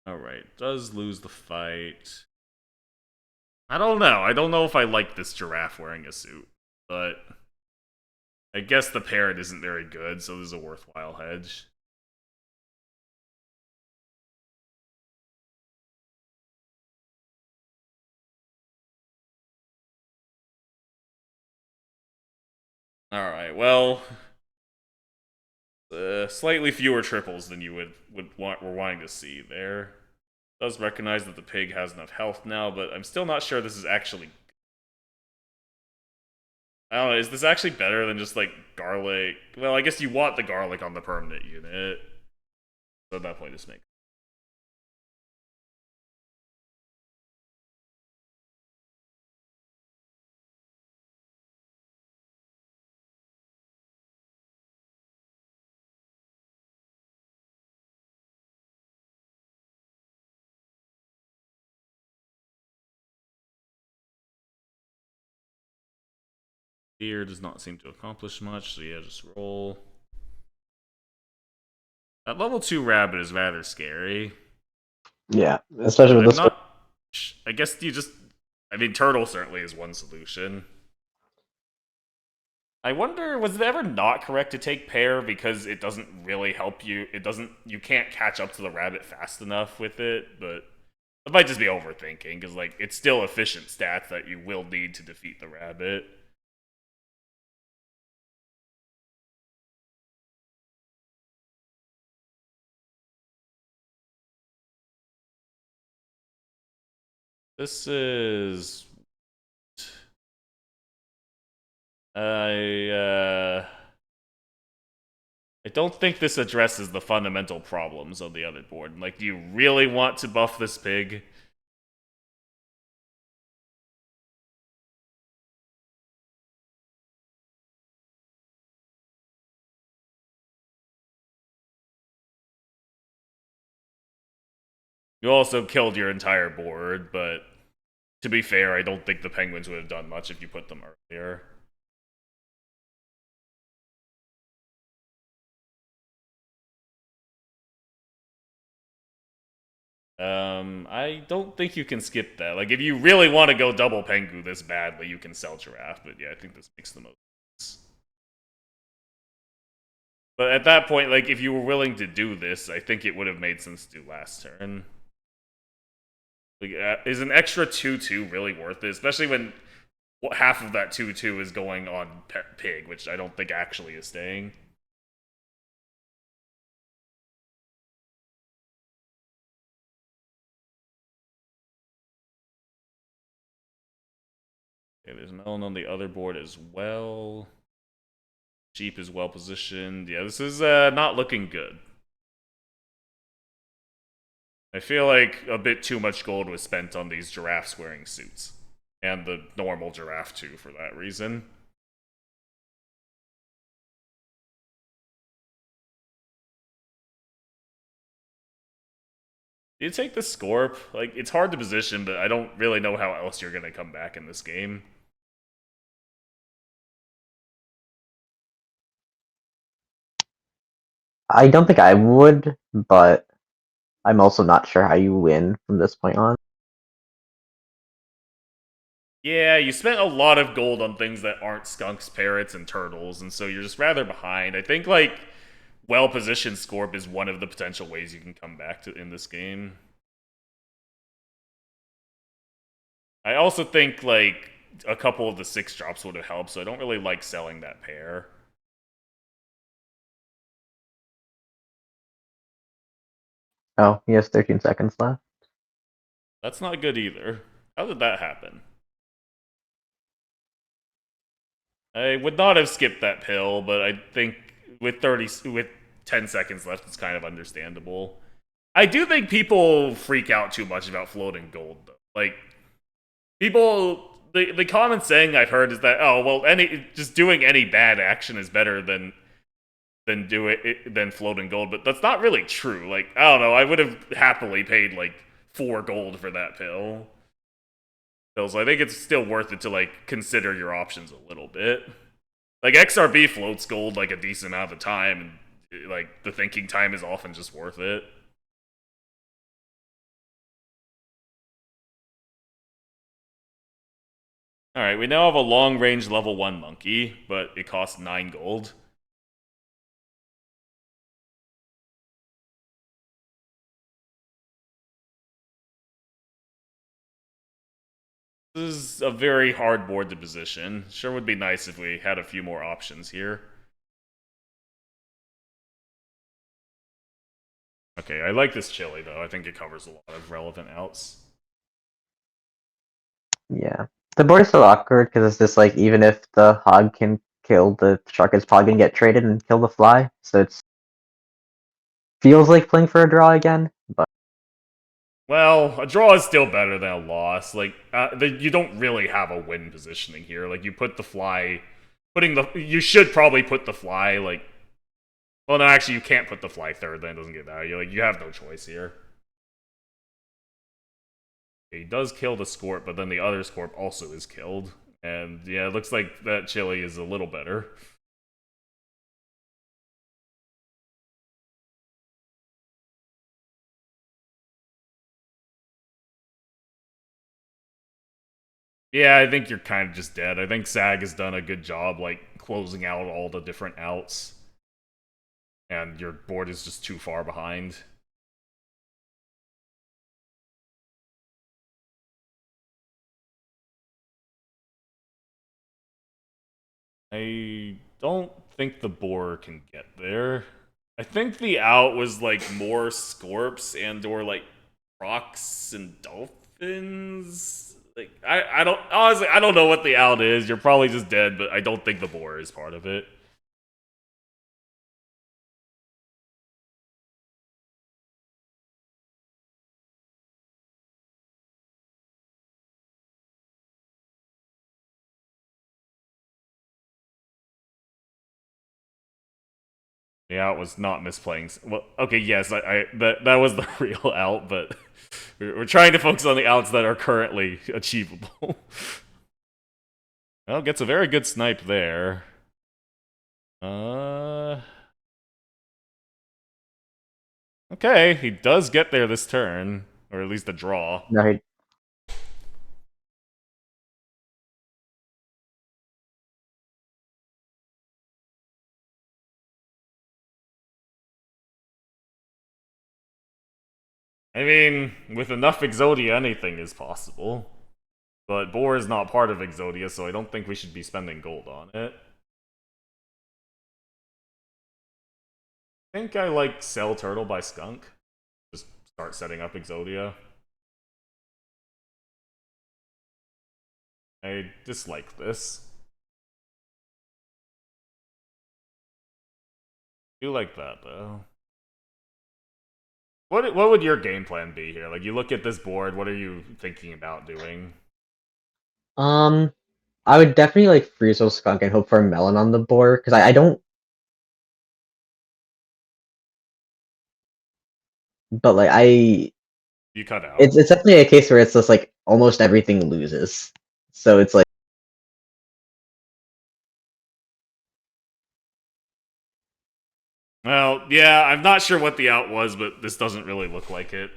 All right, does lose the fight. I don't know. I don't know if I like this giraffe wearing a suit, but I guess the parrot isn't very good, so this is a worthwhile hedge. All right. Well, slightly fewer triples than you were wanting to see there. Does recognize that the pig has enough health now, but I'm still not sure this is actually. I don't know. Is this actually better than just like garlic? Well, I guess you want the garlic on the permanent unit, so at that point, this makes. Fear does not seem to accomplish much, so yeah, just roll. That level 2 rabbit is rather scary. Yeah, especially with I'm this one. not. I guess you just. I mean, turtle certainly is one solution. I wonder, was it ever not correct to take pair because it doesn't really help you? It doesn't. You can't catch up to the rabbit fast enough with it, but it might just be overthinking because like it's still efficient stats that you will need to defeat the rabbit. This is. I I don't think this addresses the fundamental problems on the other board. Like, do you really want to buff this pig? You also killed your entire board, but to be fair, I don't think the penguins would have done much if you put them earlier. I don't think you can skip that. Like, if you really want to go double Pengu this badly, you can sell Giraffe, but yeah, I think this makes the most sense. But at that point, like, if you were willing to do this, I think it would have made sense to do last turn. Like, is an extra 2-2 really worth it? Especially when half of that 2-2 is going on Pig, which I don't think actually is staying. Okay, there's Melon on the other board as well. Jeep is well positioned. Yeah, this is not looking good. I feel like a bit too much gold was spent on these giraffes wearing suits. And the normal giraffe, too, for that reason. You take the Scorp. Like, it's hard to position, but I don't really know how else you're going to come back in this game. I don't think I would, but I'm also not sure how you win from this point on. Yeah, you spent a lot of gold on things that aren't skunks, parrots, and turtles, and so you're just rather behind. I think, like, well-positioned Scorp is one of the potential ways you can come back to in this game. I also think, like, a couple of the 6 drops would have helped, so I don't really like selling that pair. Oh, he has 13 seconds left. That's not good either. How did that happen? I would not have skipped that pill, but I think with 10 seconds left, it's kind of understandable. I do think people freak out too much about floating gold, though. Like, people, the common saying I've heard is that, oh well, just doing any bad action is better than floating gold, but that's not really true. Like, I don't know, I would have happily paid like 4 gold for that pill. So I think it's still worth it to like consider your options a little bit. Like XRB floats gold like a decent amount of the time, and like the thinking time is often just worth it. All right, we now have a long range level 1 monkey, but it costs 9 gold. This is a very hard board to position. Sure would be nice if we had a few more options here. Okay, I like this chili though. I think it covers a lot of relevant outs. Yeah. The board is so awkward because it's just like, even if the hog can kill the shark, it's probably going to get traded and kill the fly. So it's feels like playing for a draw again, but Well, a draw is still better than a loss. Like, you don't really have a win positioning here. Like, you put the fly, you should probably put the fly, like, well, no, actually, you can't put the fly third, then it doesn't get value. Like, you have no choice here. He does kill the Scorp, but then the other Scorp also is killed. And yeah, it looks like that chili is a little better. Yeah, I think you're kind of just dead. I think SAG has done a good job, like, closing out all the different outs. And your board is just too far behind. I don't think the boar can get there. I think the out was like more scorps and or like crocs and dolphins. Like I don't honestly I don't know what the out is. You're probably just dead, but I don't think the boar is part of it. The out was not misplaying. Well, okay, yes, that was the real out, but we're trying to focus on the outs that are currently achievable. Well, gets a very good snipe there. Okay, he does get there this turn, or at least a draw. No, he, I mean, with enough Exodia, anything is possible. But Boar is not part of Exodia, so I don't think we should be spending gold on it. I think I like sell Turtle by Skunk. Just start setting up Exodia. I dislike this. I do like that, though. What would your game plan be here? Like, you look at this board, what are you thinking about doing? um, I would definitely like freeze those skunk and hope for a melon on the board because I don't. But like You cut out. it's definitely a case where it's just like almost everything loses. So it's like Well, yeah, I'm not sure what the out was, but this doesn't really look like it.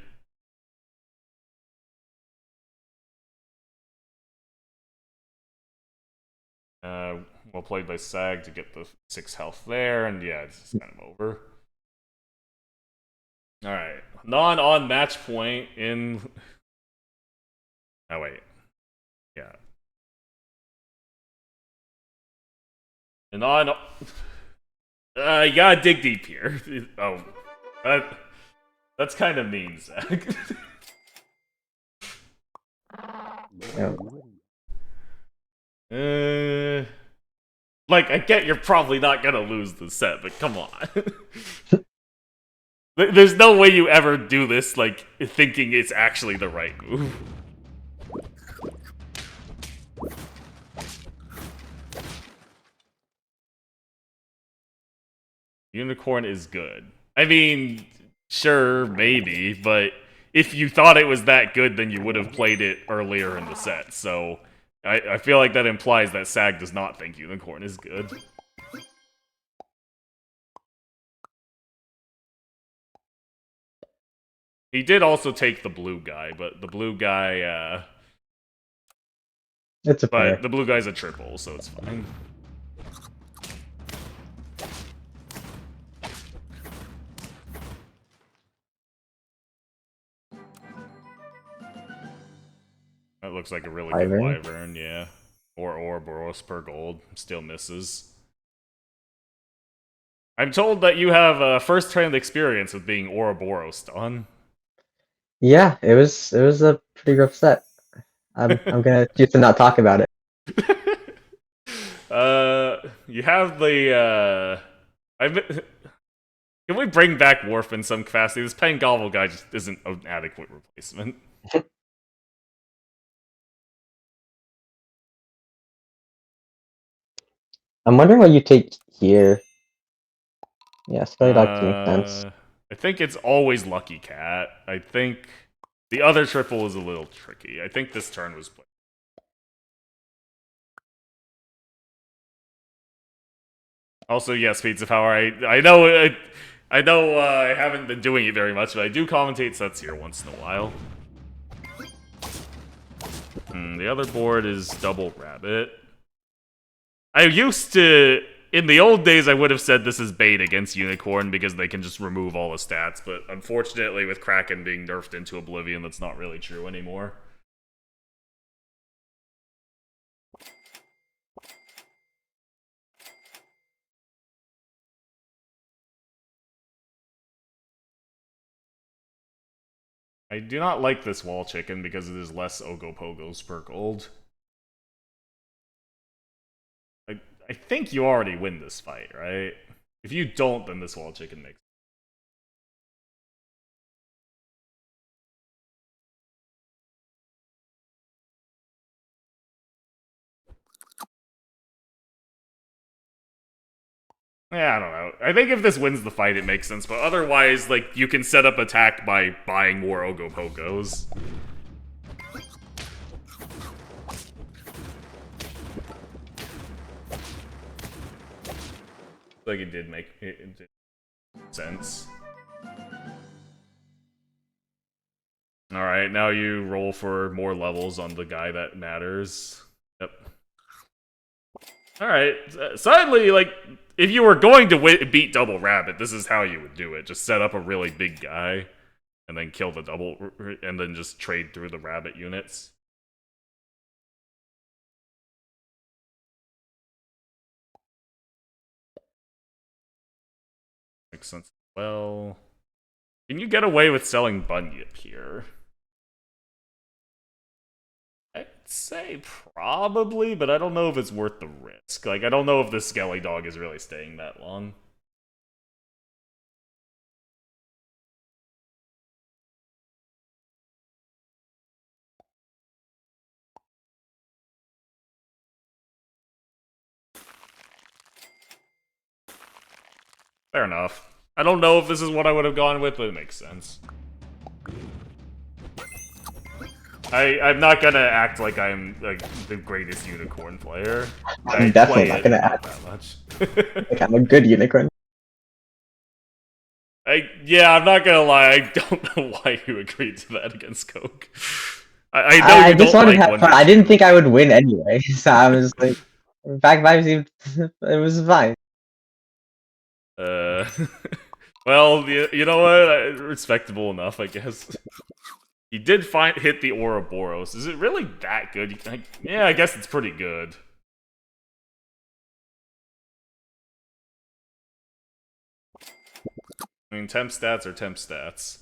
Uh, well played by SAG to get the 6 health there, and yeah, it's just kind of over. Alright. Non on match point in. Oh, wait. Yeah. And on. You gotta dig deep here. Oh. That, that's kind of mean, SAG. uh. Like, I get you're probably not gonna lose the set, but come on. There's no way you ever do this, like, thinking it's actually the right move. Unicorn is good. I mean, sure, maybe, but if you thought it was that good, then you would have played it earlier in the set. So I feel like that implies that SAG does not think Unicorn is good. He did also take the blue guy, but the blue guy, it's a but pair. the blue guy's a triple, so it's fine. That looks like a really good Wyvern. Wyvern, yeah. Or Boros per gold. Still misses. I'm told that you have first-hand experience with being Ouroboros done. Yeah, it was a pretty rough set. I'm gonna choose to not talk about it. You have the can we bring back Worf in some capacity? This Pain Gobble guy just isn't an adequate replacement. I'm wondering what you take here. Yeah, Skelly Dog makes sense. I think it's always Lucky Cat. I think the other triple is a little tricky. I think this turn was played. Also, yes, Pizza Power. I know I haven't been doing it very much, but I do commentate sets here once in a while. The other board is Double Rabbit. In the old days, I would have said this is bait against Unicorn because they can just remove all the stats, but unfortunately, with Kraken being nerfed into oblivion, that's not really true anymore. I do not like this wall chicken because it is less Ogopogos per gold. I think you already win this fight, right? If you don't, then this wall chicken makes. Yeah, I don't know. I think if this wins the fight, it makes sense, but otherwise, like, you can set up attack by buying more Ogopogos. Like, it did make sense. Alright, now you roll for more levels on the guy that matters. Yep. Alright, suddenly, like, if you were going to beat Double Rabbit, this is how you would do it. Just set up a really big guy, and then kill the double, and then just trade through the rabbit units. Makes sense. Well, can you get away with selling Bunyip here? I'd say probably, but I don't know if it's worth the risk. Like, I don't know if this Skelly Dog is really staying that long. Fair enough. I don't know if this is what I would have gone with, but it makes sense. I'm not gonna act like I'm like the greatest unicorn player. I'm definitely not gonna act that much. like I'm a good unicorn. Yeah, I'm not gonna lie. I don't know why you agreed to that against Coke. I know I you just don't wanted like to have fun. I didn't think I would win anyway, so I was like, back vibes even. It was fine. Well, you know what? Respectable enough, I guess. He did hit the Ouroboros. Is it really that good? Yeah, I guess it's pretty good. I mean, temp stats are temp stats.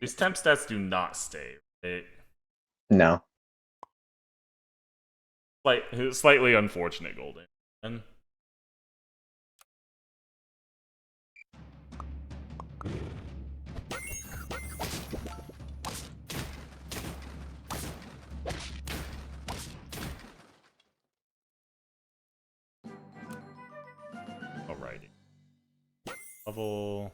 These temp stats do not stay, right? No. Slightly unfortunate, Golden. Alrighty. Level.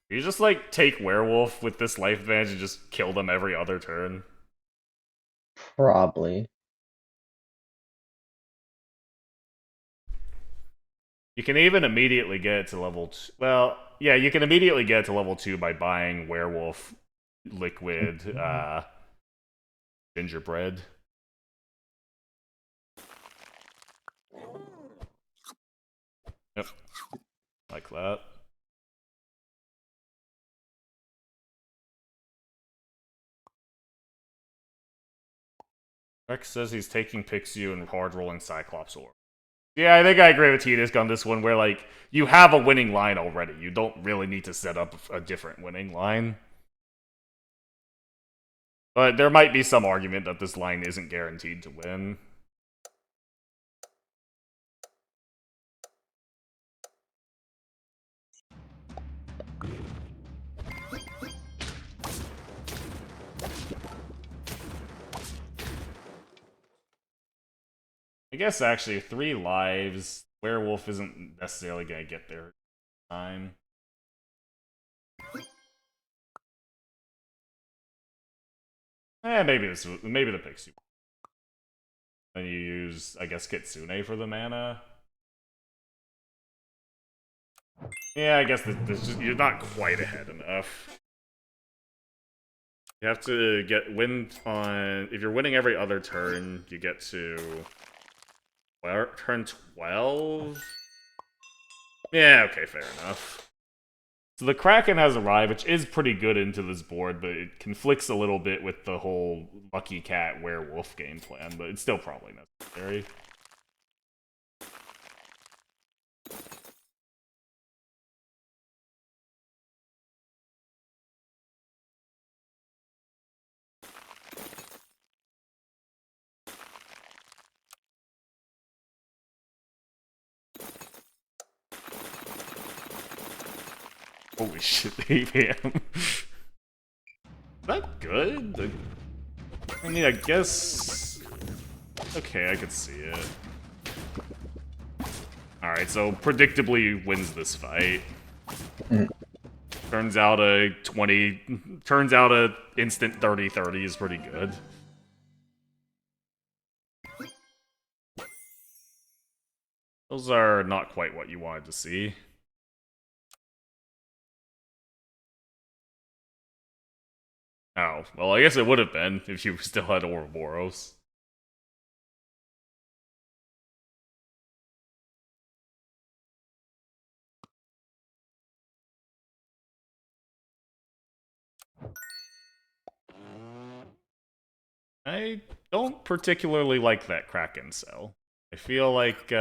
You just like take werewolf with this life advantage and just kill them every other turn. Probably. You can even immediately get it to level 2. Well, yeah, you can immediately get it to level 2 by buying werewolf liquid gingerbread. Yep. Like that. Rex says he's taking Pixiu and hard rolling Cyclops Orb. Yeah, I think I agree with T-Disc on this one, where, like, you have a winning line already. You don't really need to set up a different winning line. But there might be some argument that this line isn't guaranteed to win. I guess actually 3 lives. Werewolf isn't necessarily gonna get there time. Maybe maybe the pick's Then you use, I guess, Kitsune for the mana. Yeah, I guess you're not quite ahead enough. You have to win on... If you're winning every other turn, you get to... Well, turn 12? Yeah, okay, fair enough. So the Kraken has arrived, which is pretty good into this board, but it conflicts a little bit with the whole Lucky Cat Werewolf game plan, but it's still probably necessary. Holy shit, 8 AM. Is that good? I mean, I guess... Okay, I could see it. Alright, so predictably wins this fight. Turns out a instant 30-30 is pretty good. Those are not quite what you wanted to see. Oh, well, I guess it would have been if you still had Ouroboros. I don't particularly like that Kraken cell. I feel like,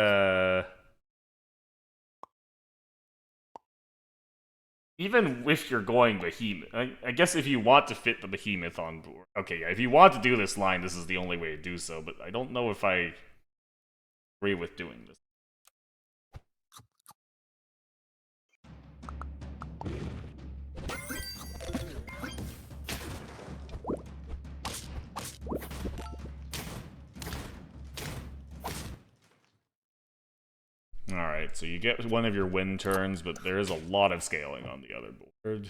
even if you're going Behemoth, I guess if you want to fit the Behemoth on board... Okay, yeah, if you want to do this line, this is the only way to do so, but I don't know if I agree with doing this. Alright, so you get one of your win turns, but there is a lot of scaling on the other board.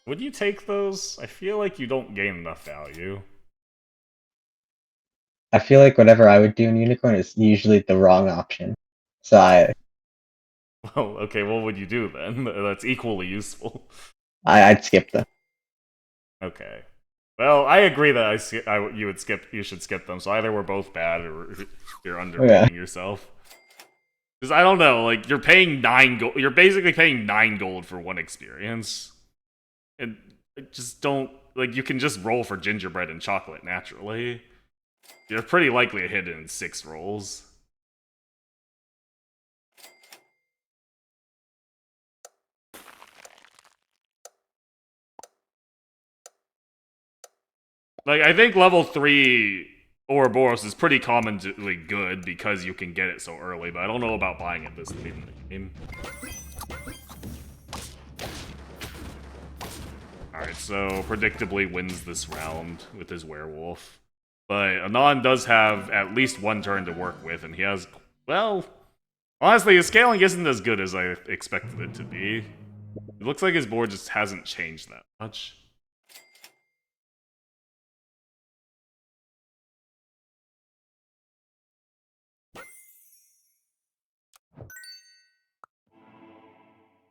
Would you take those? I feel like you don't gain enough value. I feel like whatever I would do in Unicorn is usually the wrong option. So Well, okay, what would you do then? That's equally useful. I'd skip them. Okay. Well, I agree that you should skip them. So either we're both bad or you're underrating yourself. Because I don't know, like you're paying 9 gold. You're basically paying 9 gold for one experience, and I just don't like. You can just roll for gingerbread and chocolate naturally. You're pretty likely to hit it in 6 rolls. Like, I think level 3 Ouroboros is pretty commonly good because you can get it so early, but I don't know about buying it this late in the game. Alright, so predictably wins this round with his werewolf. But Anon does have at least one turn to work with, and he has, well, honestly, his scaling isn't as good as I expected it to be. It looks like his board just hasn't changed that much.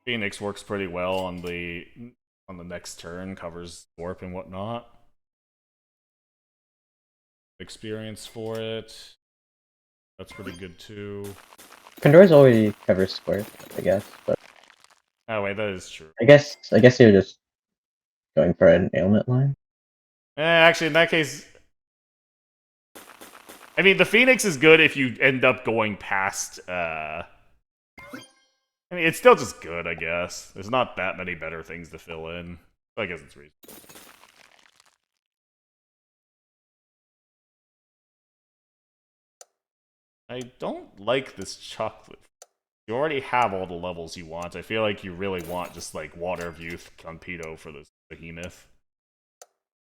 Phoenix works pretty well on the next turn, covers warp and whatnot. Experience for it. That's pretty good too. Pandora's already covers square, I guess, but Oh wait, that is true. I guess you're just going for an ailment line. Actually, in that case, I mean, the Phoenix is good if you end up going past, I mean, it's still just good, I guess. There's not that many better things to fill in. I guess it's reasonable. I don't like this chocolate. You already have all the levels you want. I feel like you really want just like Water of Youth Conpedo for this behemoth.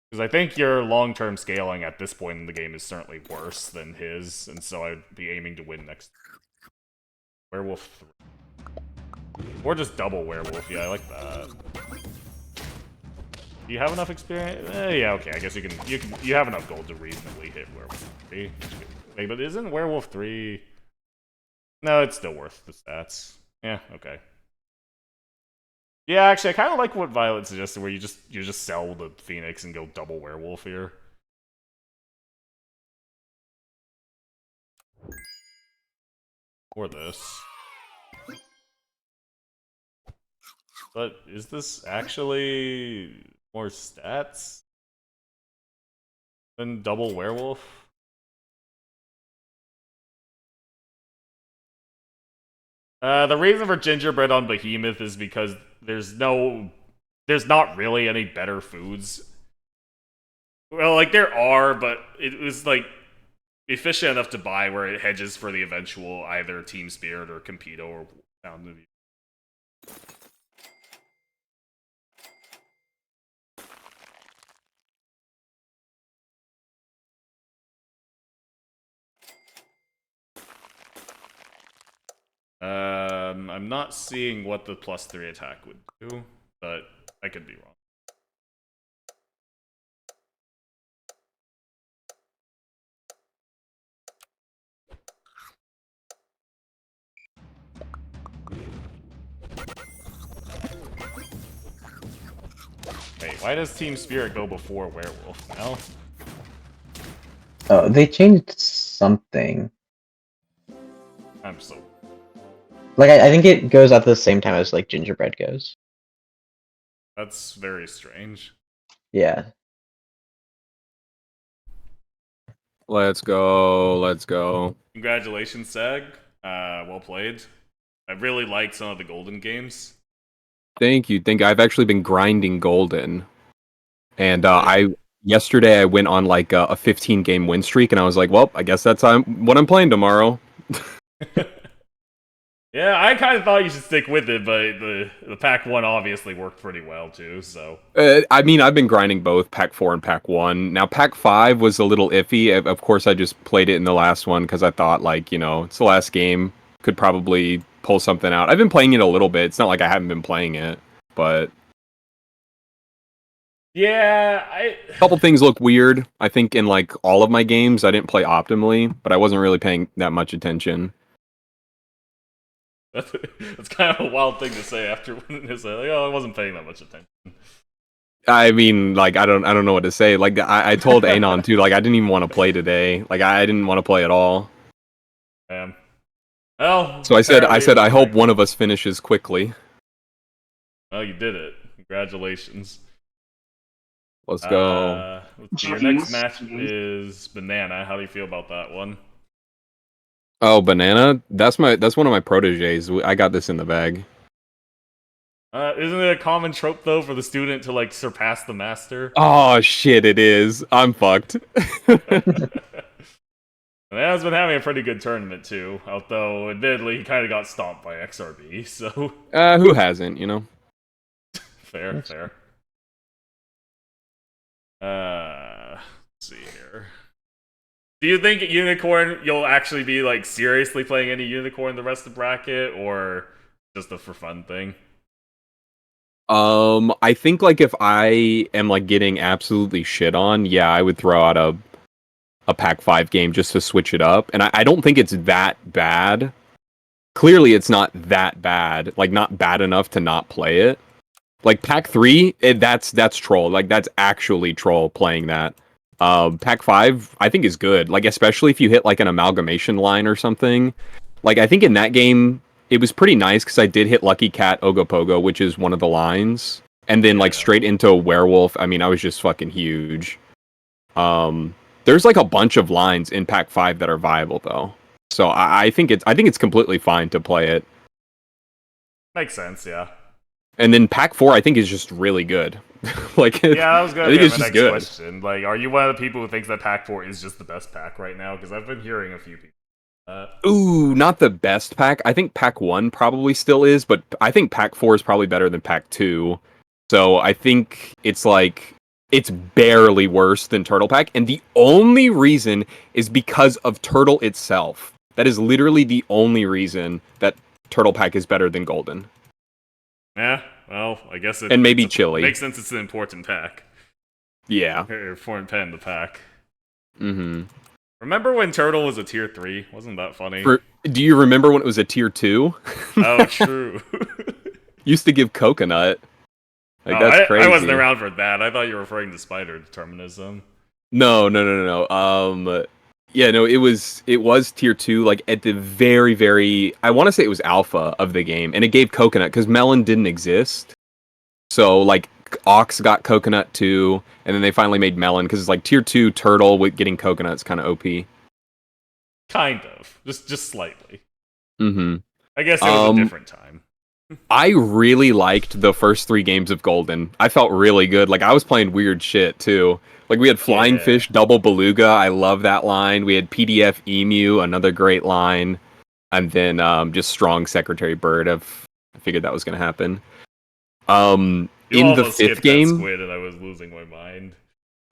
Because I think your long-term scaling at this point in the game is certainly worse than his, and so I'd be aiming to win next. Werewolf 3. Or just double Werewolf, yeah, I like that. Do you have enough experience? Yeah, okay, I guess you have enough gold to reasonably hit Werewolf 3. Wait, but isn't Werewolf 3... No, it's still worth the stats. Yeah, okay. Yeah, actually, I kind of like what Violet suggested, where you just sell the Phoenix and go double Werewolf here. Or this. But is this actually more stats than double Werewolf? The reason for gingerbread on Behemoth is because there's not really any better foods. Well, like there are, but it was like efficient enough to buy where it hedges for the eventual either Team Spirit or Competo or Fountain of Youth. I'm not seeing what the +3 attack would do, but I could be wrong. Wait, why does Team Spirit go before Werewolf now? Oh, they changed something. I'm so... Like, I think it goes at the same time as, like, gingerbread goes. That's very strange. Yeah. Let's go. Let's go. Congratulations, SAG. Well played. I really liked some of the Golden games. Thank you. I've actually been grinding golden. And Really? yesterday I went on like a 15 game win streak, and I was like, well, I guess that's what I'm playing tomorrow. Yeah, I kind of thought you should stick with it, but the Pack 1 obviously worked pretty well too, so... I mean, I've been grinding both Pack 4 and Pack 1. Now, Pack 5 was a little iffy. Of course, I just played it in the last one because I thought, like, it's the last game. Could probably pull something out. I've been playing it a little bit. It's not like I haven't been playing it, but... Yeah, A couple things look weird. I think in, like, all of my games, I didn't play optimally, but I wasn't really paying that much attention. That's kind of a wild thing to say after winning this. Like, oh, I wasn't paying that much attention. I mean, like, I don't know what to say. Like, I told Anon too. Like, I didn't even want to play today. Like, I didn't want to play at all. Well, so I said, I hope one of us finishes quickly. Well, you did it. Congratulations. Let's go. Let's see, your next match is Banana. How do you feel about that one? Oh, Banana? That's one of my proteges. I got this in the bag. Isn't it a common trope though for the student to like surpass the master? Oh shit, it is. I'm fucked. Banana's been having a pretty good tournament too, although admittedly he kind of got stomped by XRB. So who hasn't? fair. Let's see here. Do you think Unicorn you'll actually be like seriously playing any Unicorn the rest of the bracket, or just a for fun thing? I think like if I am like getting absolutely shit on, yeah, I would throw out a Pack 5 game just to switch it up. And I don't think it's that bad. Clearly it's not that bad. Like not bad enough to not play it. Like Pack 3, that's troll. Like that's actually troll playing that. Pack 5, I think is good. Like especially if you hit like an amalgamation line or something. Like I think in that game it was pretty nice because I did hit Lucky Cat Ogopogo, which is one of the lines, and then like straight into a Werewolf. I mean, I was just fucking huge. There's like a bunch of lines in Pack 5 that are viable though, so I think it's completely fine to play it. Makes sense, yeah. And then Pack 4, I think, is just really good. Like, yeah, I was gonna be my it's next just good. question. Like, are you one of the people who thinks that Pack 4 is just the best pack right now? Because I've been hearing a few people. Ooh, not the best pack. I think pack 1 probably still is, but I think pack 4 is probably better than pack 2. So I think it's like it's barely worse than Turtle Pack, and the only reason is because of Turtle itself. That is literally the only reason that Turtle Pack is better than Golden. Yeah, well, I guess it And maybe Chili. makes sense. It's an important pack. Yeah. Or important pen in the pack. Mm-hmm. Remember when Turtle was a tier 3? Wasn't that funny? Do you remember when it was a tier 2? Oh, true. Used to give Coconut. Like, Oh, that's crazy. I wasn't around for that. I thought you were referring to Spider Determinism. No. Yeah, no, it was tier 2, like at the very, very, I want to say it was alpha of the game, and it gave Coconut because Melon didn't exist. So like Ox got Coconut too, and then they finally made Melon because it's like tier 2 Turtle with getting Coconut's kind of OP. Kind of, just slightly. Mm-hmm. I guess it was a different time. I really liked the first 3 games of Golden. I felt really good. Like, I was playing weird shit, too. Like, we had Flying Fish, Double Beluga. I love that line. We had PDF Emu, another great line. And then just Strong Secretary Bird. I figured that was going to happen. In the 5th game... Squid and I was losing my mind.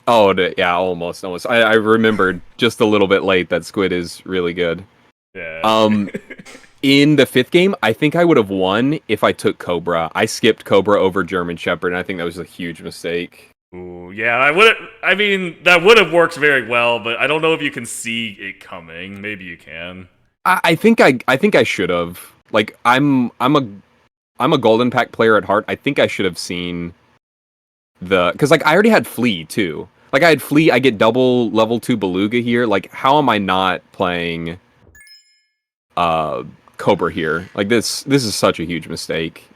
Oh, yeah, almost. I remembered just a little bit late that Squid is really good. Yeah. In the 5th game, I think I would have won if I took Cobra. I skipped Cobra over German Shepherd, and I think that was a huge mistake. Ooh, yeah, I mean, that would have worked very well, but I don't know if you can see it coming. Maybe you can. I think I should have. Like, I'm a Golden Pack player at heart. I think I should have seen because like I already had Flea too. Like I had Flea. I get double level 2 Beluga here. Like, how am I not playing Cobra here? Like, this is such a huge mistake.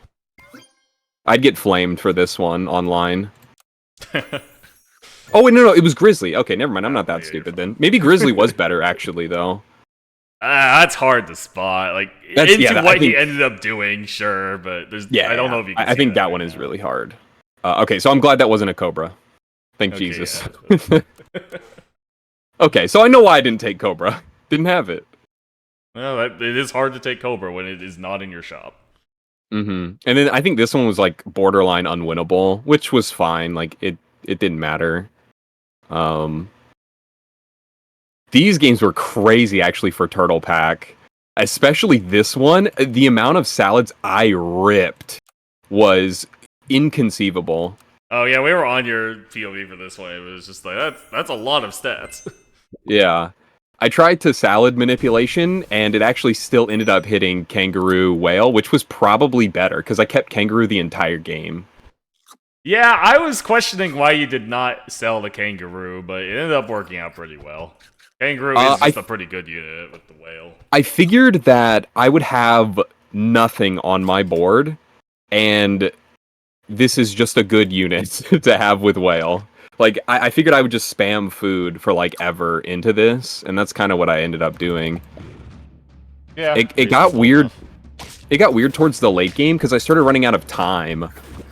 I'd get flamed for this one online. Oh wait, no, it was Grizzly. Okay, never mind. I'm not that stupid then. Maybe Grizzly was better actually, though. That's hard to spot. Like, what he ended up doing, sure, but I don't know if you can I think that one is really hard. Okay, so I'm glad that wasn't a Cobra. Thank Jesus. Yeah. Okay, so I know why I didn't take Cobra. Didn't have it. Well, it is hard to take Cobra when it is not in your shop. Mm-hmm. And then I think this one was like borderline unwinnable, which was fine. Like, it didn't matter. These games were crazy actually for Turtle Pack. Especially this one. The amount of salads I ripped was inconceivable. Oh yeah, we were on your POV for this one. It was just like that's a lot of stats. Yeah. I tried to salad manipulation, and it actually still ended up hitting Kangaroo Whale, which was probably better, because I kept Kangaroo the entire game. Yeah, I was questioning why you did not sell the Kangaroo, but it ended up working out pretty well. Kangaroo is just a pretty good unit with the Whale. I figured that I would have nothing on my board, and this is just a good unit to have with Whale. Like, I figured I would just spam food for, like, ever into this, and that's kind of what I ended up doing. Yeah. It got weird. It got weird towards the late game, because I started running out of time.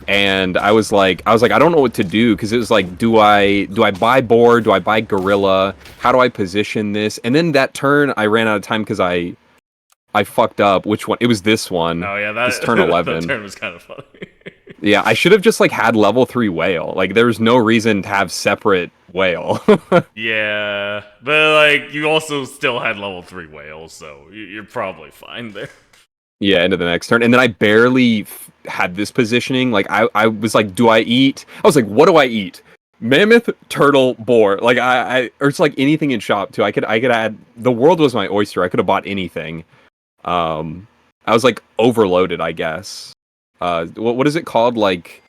And I was like, I don't know what to do, because it was like, do I buy board? Do I buy gorilla? How do I position this? And then that turn, I ran out of time because I fucked up. Which one? It was this one. Oh yeah, this turn 11. That turn was kind of funny. Yeah, I should have just like had level 3 Whale. Like, there was no reason to have separate Whale. Yeah, but like you also still had level 3 Whale, so you're probably fine there. Yeah, into the next turn. And then I barely had this positioning. Like, I was like, do I eat? I was like, what do I eat? Mammoth, turtle, boar. Like, or it's like anything in shop, too. I could add... The world was my oyster. I could have bought anything. I was, like, overloaded, I guess. What is it called? Like,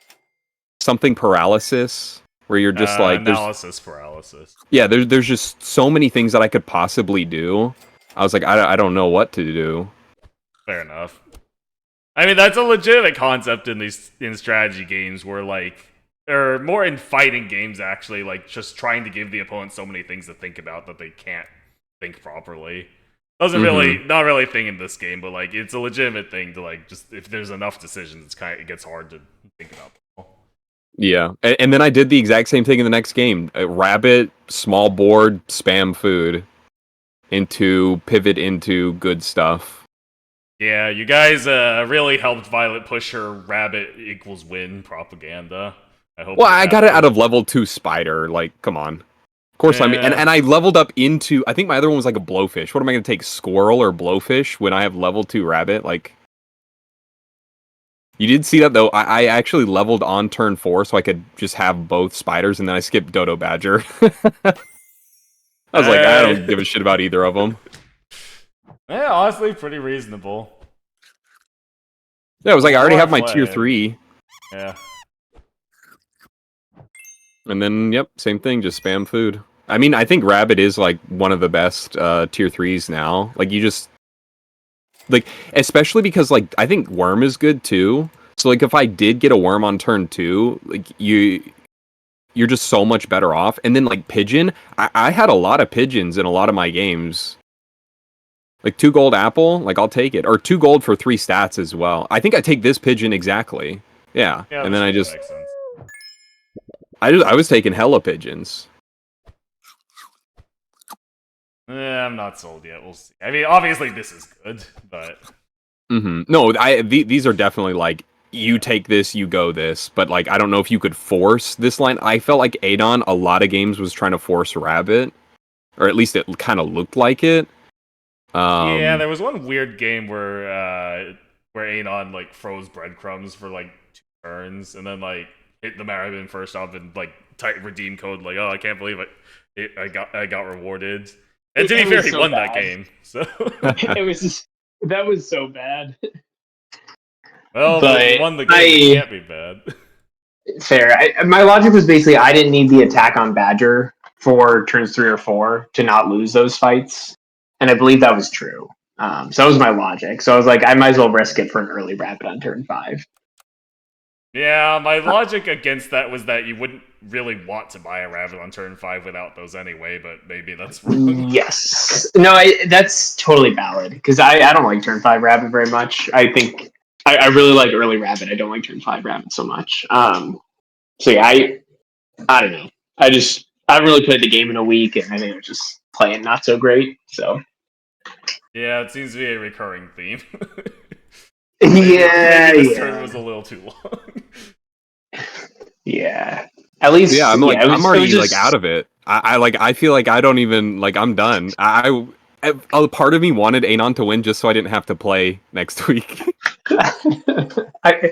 something paralysis? Where you're just, like... Analysis paralysis. Yeah, there's just so many things that I could possibly do. I was like, I don't know what to do. Fair enough. I mean, that's a legitimate concept in strategy games where, like, or more in fighting games, actually, like, just trying to give the opponent so many things to think about that they can't think properly. Not really a thing in this game, but, like, it's a legitimate thing to, like, just, if there's enough decisions, it gets hard to think about them. Yeah, and then I did the exact same thing in the next game. Rabbit, small board, spam food. pivot into good stuff. Yeah, you guys really helped Violet push her rabbit equals win propaganda. I hope. Well, you're I got it happy. out of level 2 spider. Like, come on. Of course, I mean, Yeah. and I leveled up into. I think my other one was like a blowfish. What am I going to take, squirrel or blowfish when I have level 2 rabbit? Like, you did see that though. I actually leveled on turn 4 so I could just have both spiders, and then I skipped Dodo Badger. I was like, I don't give a shit about either of them. Yeah, honestly, pretty reasonable. Yeah, I was like, I already More have my tier playing. 3. Yeah. And then, yep, same thing, just spam food. I mean, I think rabbit is like one of the best tier 3s now. Like, you just like, especially because like I think worm is good too. So like, if I did get a worm on turn 2, like you're just so much better off. And then like pigeon, I had a lot of pigeons in a lot of my games. Like 2 gold apple, like I'll take it, or 2 gold for 3 stats as well. I think I take this pigeon exactly. Yeah, Yeah, and this then makes sense. I was taking hella pigeons. I'm not sold yet. We'll see. I mean, obviously this is good, but No, these are definitely like, you take this, you go this, but like I don't know if you could force this line. I felt like Anon, a lot of games was trying to force rabbit, or at least it kind of looked like it. yeah, there was one weird game where Anon like froze breadcrumbs for like 2 turns, and then like hit the Marabin first off and like type redeem code like, oh, I can't believe I got rewarded. And to be fair, he won that game. So It was just, that was so bad. well, But if you won the game, it can't be bad. Fair. My logic was basically I didn't need the attack on Badger for turns 3 or 4 to not lose those fights, and I believe that was true. So that was my logic. So I was like, I might as well risk it for an early rabbit on turn 5. Yeah, my logic against that was that you wouldn't really want to buy a rabbit on turn 5 without those anyway, but maybe that's wrong. Yes. No, that's totally valid because I don't like turn 5 rabbit very much. I think I really like early rabbit. I don't like turn 5 rabbit so much. So yeah, I don't know. I haven't really played the game in a week, and I think it was just playing not so great. So Yeah, it seems to be a recurring theme. yeah, maybe this turn was a little too long. yeah. At least yeah, I'm like, it was, I'm already just, like out of it. I feel like I don't even like, I'm done. A part of me wanted Anon to win just so I didn't have to play next week. I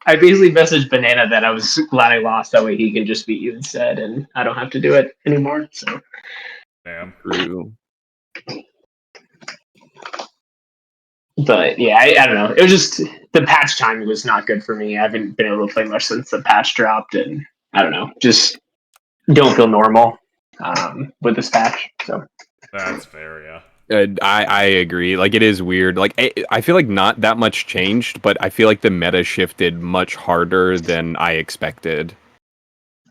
basically messaged Banana that I was glad I lost. That way he can just beat you instead, and I don't have to do it anymore. So Damn. True. But yeah, I don't know. It was just the patch timing was not good for me. I haven't been able to play much since the patch dropped, and I don't know. Just don't feel normal with this patch. So That's fair, yeah. I agree. Like, it is weird. Like, I feel like not that much changed, but I feel like the meta shifted much harder than I expected.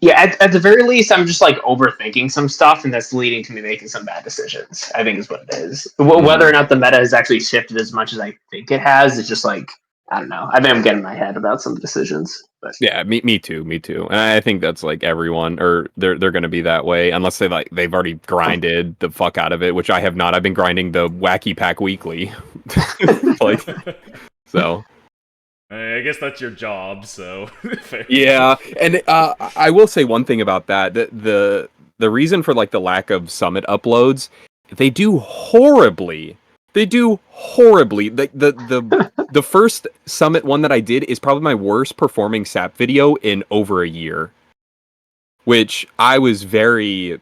yeah, at the very least, I'm just like overthinking some stuff, and that's leading to me making some bad decisions. I think is what it is. Whether or not the meta has actually shifted as much as I think it has, it's just like I don't know. I think I'm getting in my head about some decisions. But Yeah, me too. And I think that's like everyone, or they're gonna be that way unless they've already grinded the fuck out of it, which I have not. I've been grinding the Wacky Pack weekly, like so. I guess that's your job, so fair. Yeah, and I will say one thing about that. The reason for like the lack of Summit uploads, they do horribly. They do horribly. The first Summit one that I did is probably my worst performing SAP video in over a year, which I was very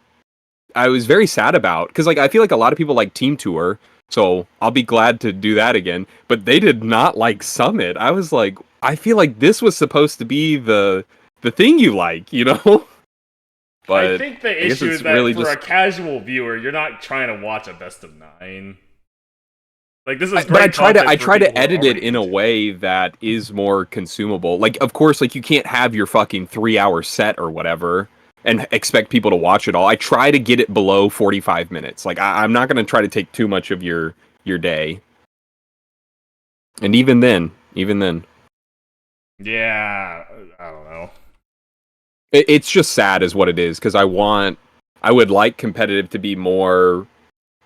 sad about because like I feel like a lot of people like Team Tour, so I'll be glad to do that again. But they did not like Summit. I was like, I feel like this was supposed to be the thing you like, you know? But I think the issue is that really for a casual viewer, you're not trying to watch a best of 9. Like, this is great. But I try to edit it in a way that is more consumable. Like, of course, like you can't have your fucking 3-hour set or whatever and expect people to watch it all. I try to get it below 45 minutes. Like, I'm not going to try to take too much of your day. And even then. Yeah, I don't know. It's just sad is what it is, because I would like competitive to be more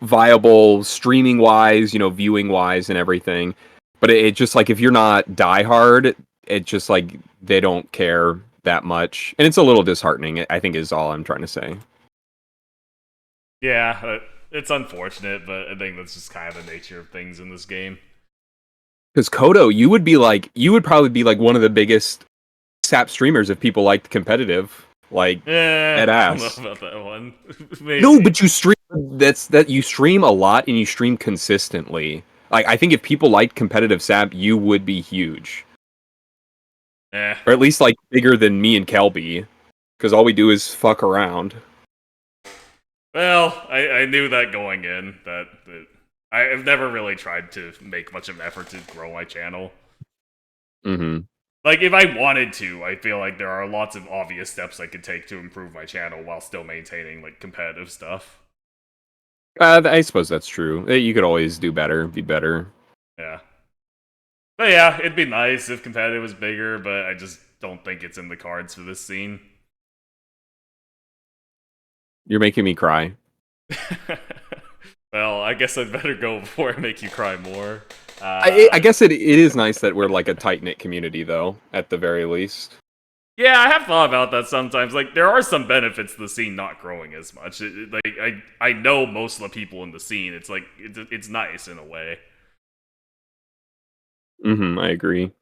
viable streaming wise, viewing wise and everything. But it just like if you're not diehard, it just like they don't care that much, and it's a little disheartening. I think is all I'm trying to say. Yeah, it's unfortunate, but I think that's just kind of the nature of things in this game. Because Kodo, you would probably be like one of the biggest SAP streamers if people liked competitive. Like, I ass. don't know about that one. Maybe. No, but you stream. You stream a lot and you stream consistently. Like, I think if people liked competitive SAP, you would be huge, or at least like bigger than me and Kelby, because all we do is fuck around. Well, I knew that going in, that I've never really tried to make much of an effort to grow my channel. Mm-hmm. Like, if I wanted to, I feel like there are lots of obvious steps I could take to improve my channel while still maintaining, like, competitive stuff. I suppose that's true. You could always do better, be better. Yeah. But yeah, it'd be nice if competitive was bigger, but I just don't think it's in the cards for this scene. You're making me cry. Well, I guess I'd better go before I make you cry more. I guess it is nice that we're like a tight-knit community, though, at the very least. Yeah, I have thought about that sometimes. Like, there are some benefits to the scene not growing as much. I know most of the people in the scene. It's like, it's nice in a way. I agree.